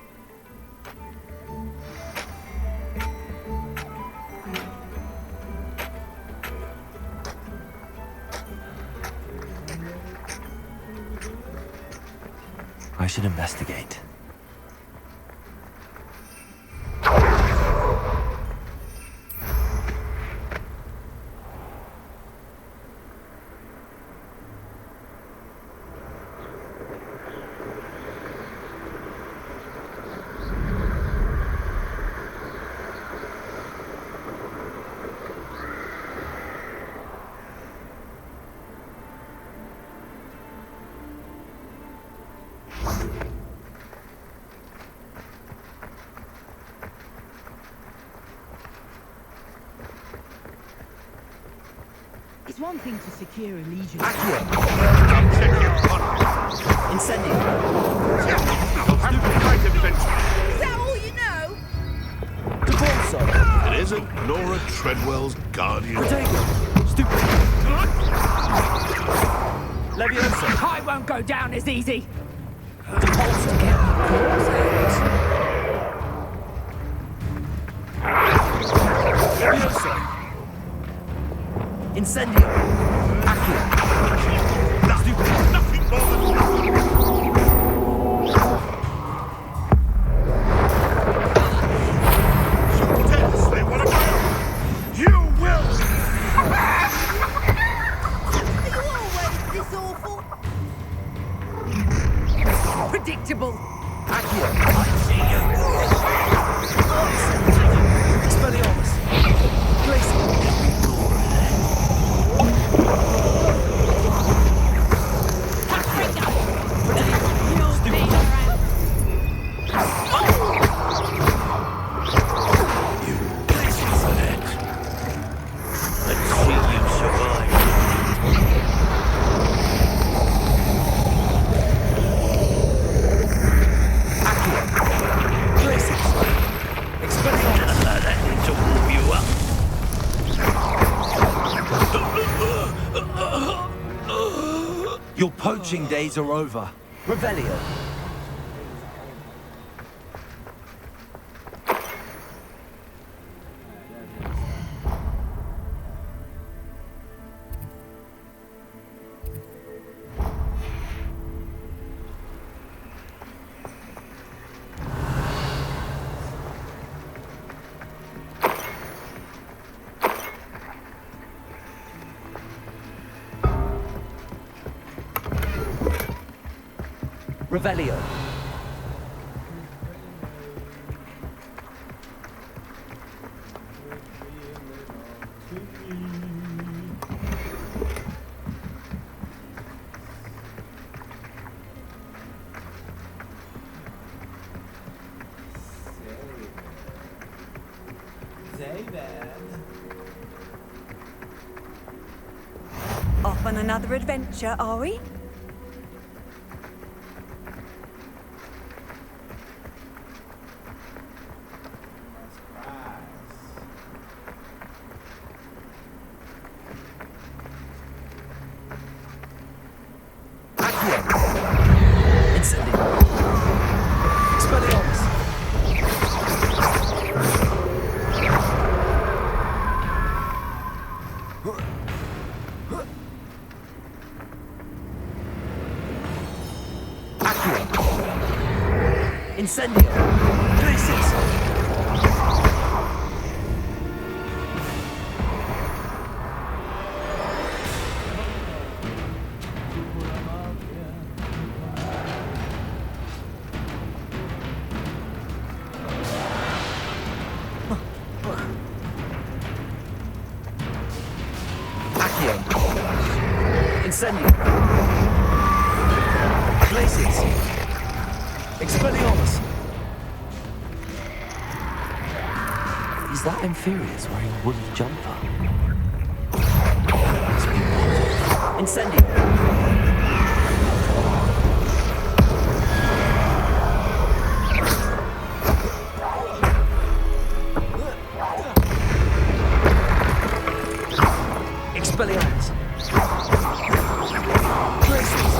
I should investigate. It's one thing to secure allegiance. Incendio. Is that all you know? It isn't Nora Treadwell's guardian. Leviosa. I won't go down as easy. Leviosa. Incendio. Accio. Nothing more than... They want to go. You will! Are you always this awful? Predictable. Accio. I see you. Expelliarmus. Glacier. Your poaching days are over. Revelio. Revelio. Off on another adventure, are we? Incendio. Crisis. Incendio. Glacius. Expelliarmus. Is that Inferius wearing a wooden jumper? Incendio. Expelliarmus. Glacius.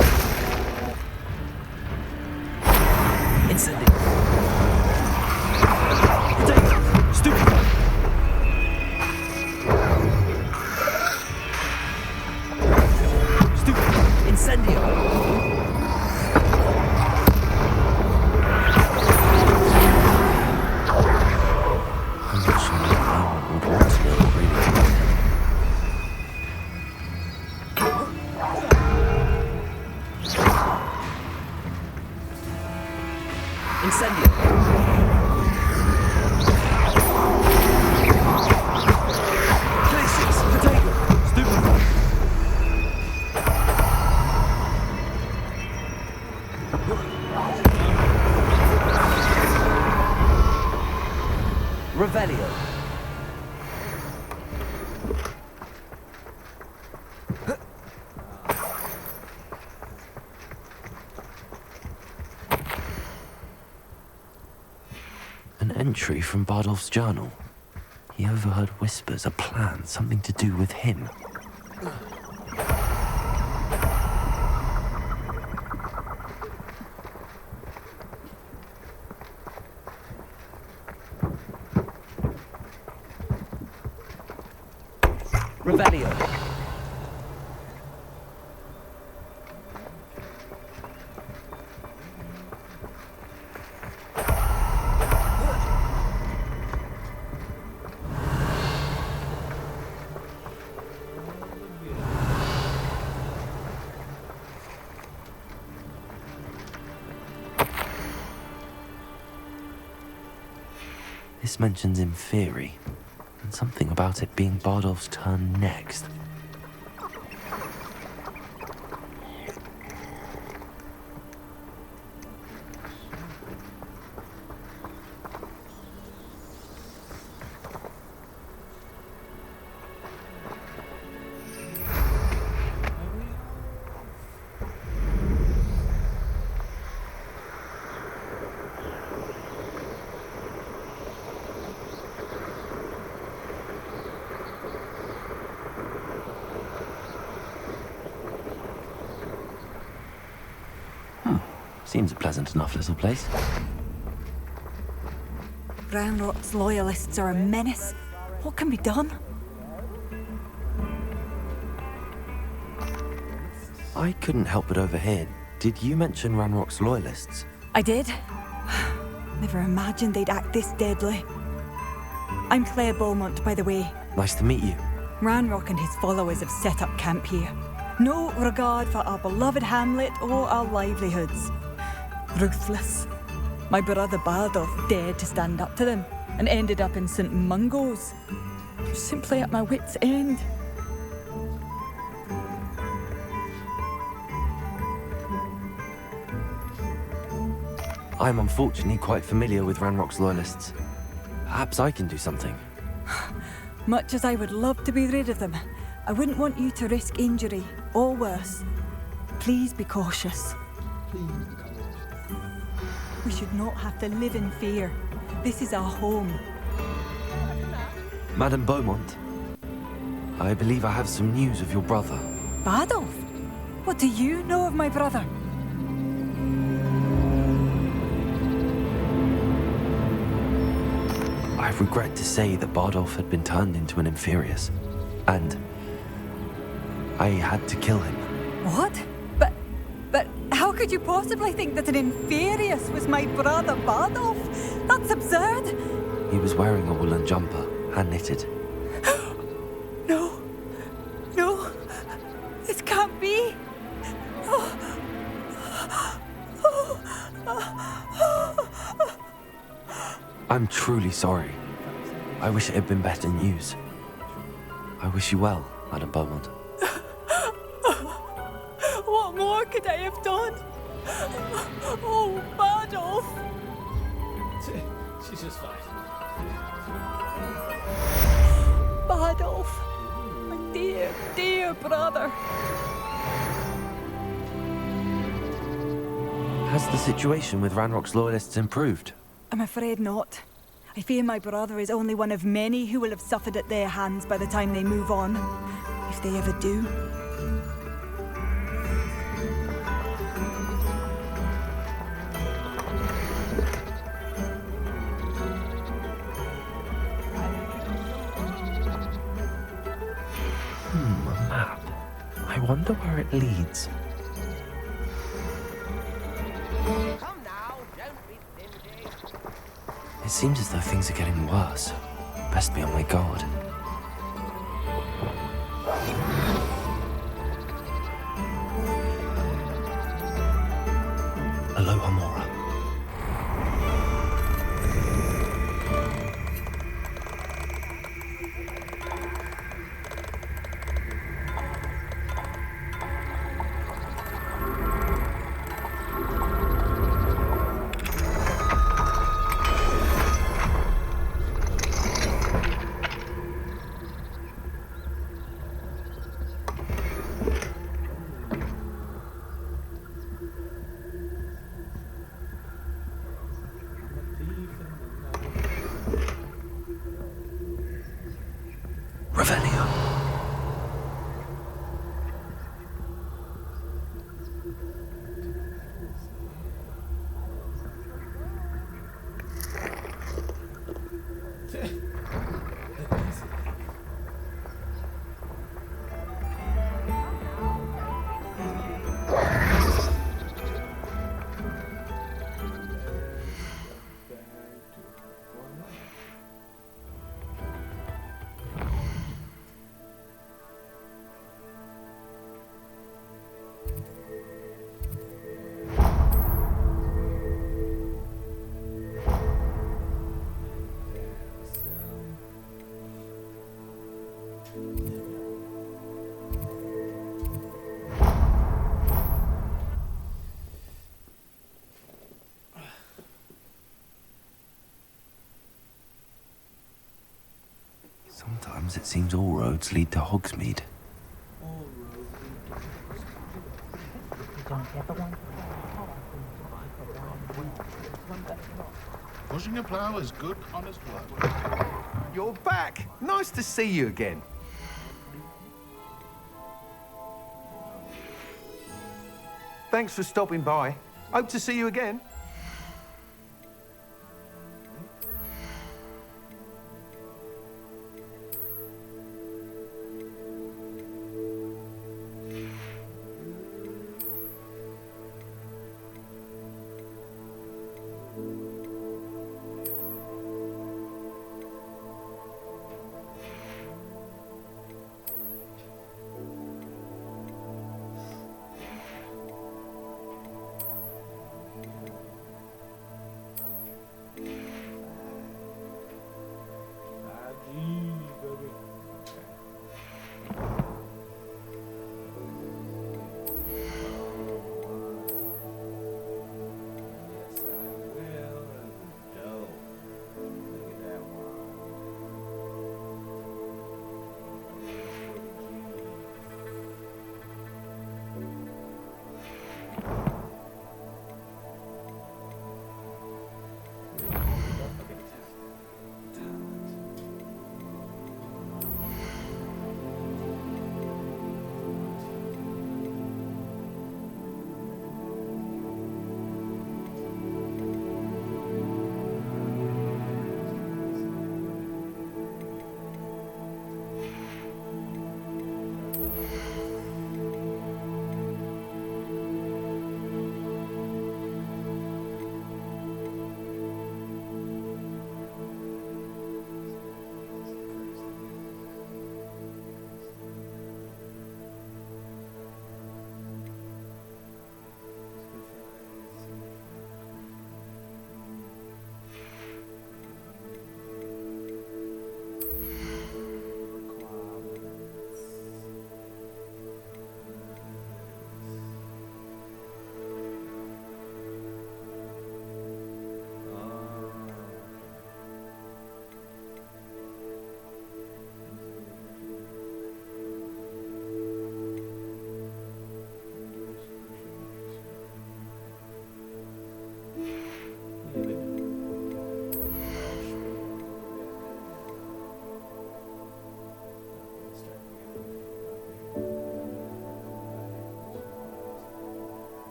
Incendio. Potato. Stupid. Incendio. I'm not sure anyone would want to know what really happened. Incendio. Glacius. Potato. Stupid. Revelio. An entry from Bardolph's journal. He overheard whispers, a plan, something to do with him. Revelio. This mentions Inferi, and something about it being Bardolph's turn next. Seems a pleasant enough little place. Ranrock's loyalists are a menace. What can be done? I couldn't help but overhear. Did you mention Ranrock's loyalists? I did. Never imagined they'd act this deadly. I'm Claire Beaumont, by the way. Nice to meet you. Ranrock and his followers have set up camp here. No regard for our beloved hamlet or our livelihoods. Ruthless. My brother Bardolph dared to stand up to them and ended up in St. Mungo's. Simply at my wit's end. I'm unfortunately quite familiar with Ranrock's loyalists. Perhaps I can do something. Much as I would love to be rid of them, I wouldn't want you to risk injury, or worse. Please be cautious. We should not have to live in fear. This is our home. Madame Beaumont, I believe I have some news of your brother. Bardolph? What do you know of my brother? I regret to say that Bardolph had been turned into an Inferius, and I had to kill him. What? But how could you possibly think that an Inferius was my brother Bardolph? That's absurd! He was wearing a woolen jumper, hand-knitted. No. This can't be. I'm truly sorry. I wish it had been better news. I wish you well, Madame Beaumont. What more could I have done? Oh, Badolf! She's just fine. Badolf! My dear, dear brother! Has the situation with Ranrock's loyalists improved? I'm afraid not. I fear my brother is only one of many who will have suffered at their hands by the time they move on. If they ever do. A map. I wonder where it leads. It seems as though things are getting worse. Best be on my guard. Aloha Mora. Sometimes it seems all roads lead to Hogsmeade. Pushing a plough is good, honest work. You're back. Nice to see you again. Thanks for stopping by. Hope to see you again.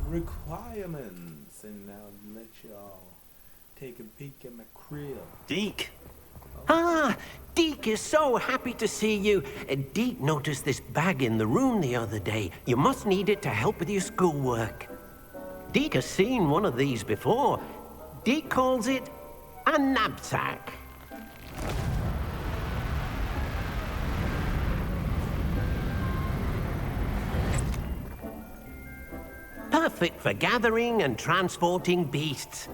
requirements, and now let y'all take a peek at my crib. Deke! Ah, Deke is so happy to see you. Deke noticed this bag in the room the other day. You must need it to help with your schoolwork. Deke has seen one of these before. Deke calls it a knapsack. Perfect for gathering and transporting beasts.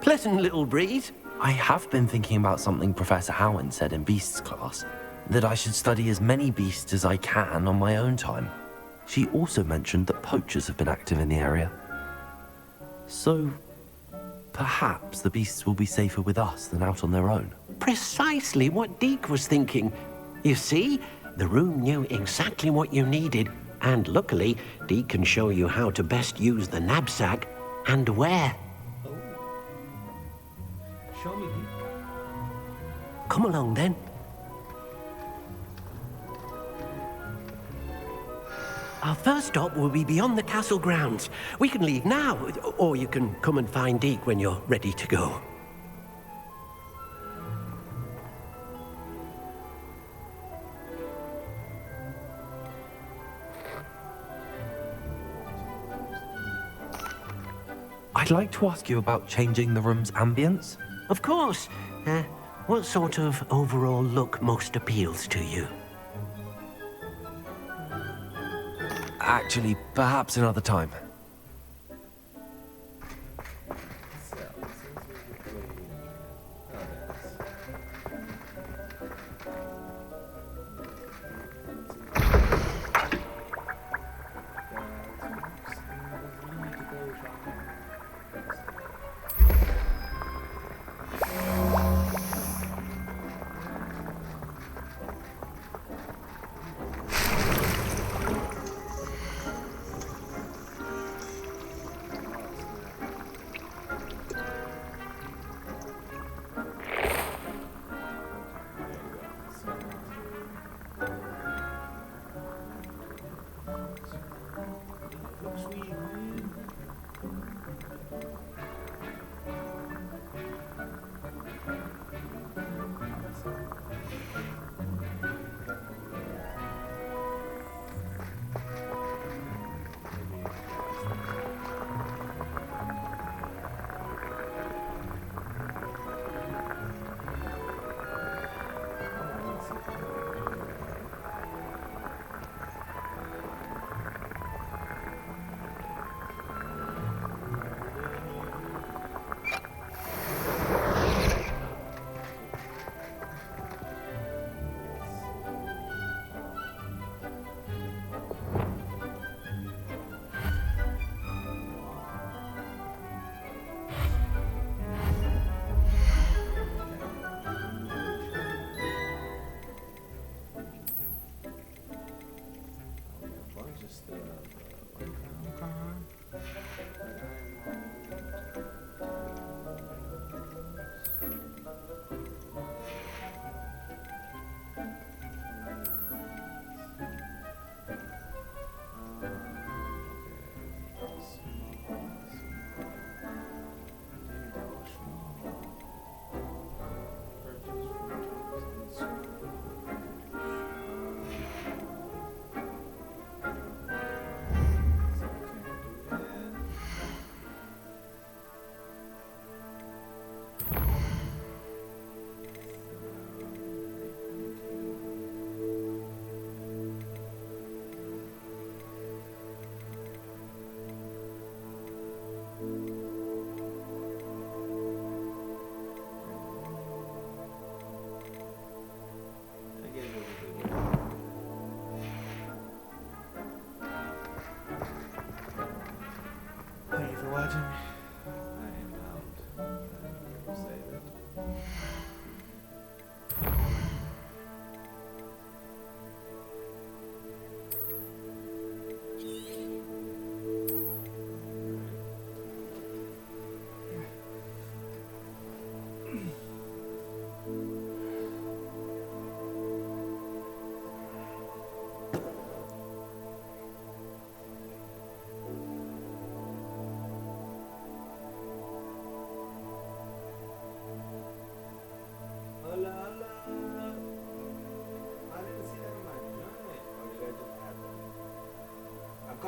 Pleasant little breeze. I have been thinking about something Professor Howland said in Beasts class, that I should study as many beasts as I can on my own time. She also mentioned that poachers have been active in the area. So, perhaps the beasts will be safer with us than out on their own. Precisely what Deke was thinking. You see, the room knew exactly what you needed, and luckily, Deke can show you how to best use the knapsack and where. Show me, Deke. Come along then. Our first stop will be beyond the castle grounds. We can leave now, or you can come and find Deke when you're ready to go. I'd like to ask you about changing the room's ambience. Of course. What sort of overall look most appeals to you? Actually, perhaps another time.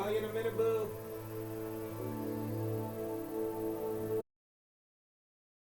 Call you in a minute, boo.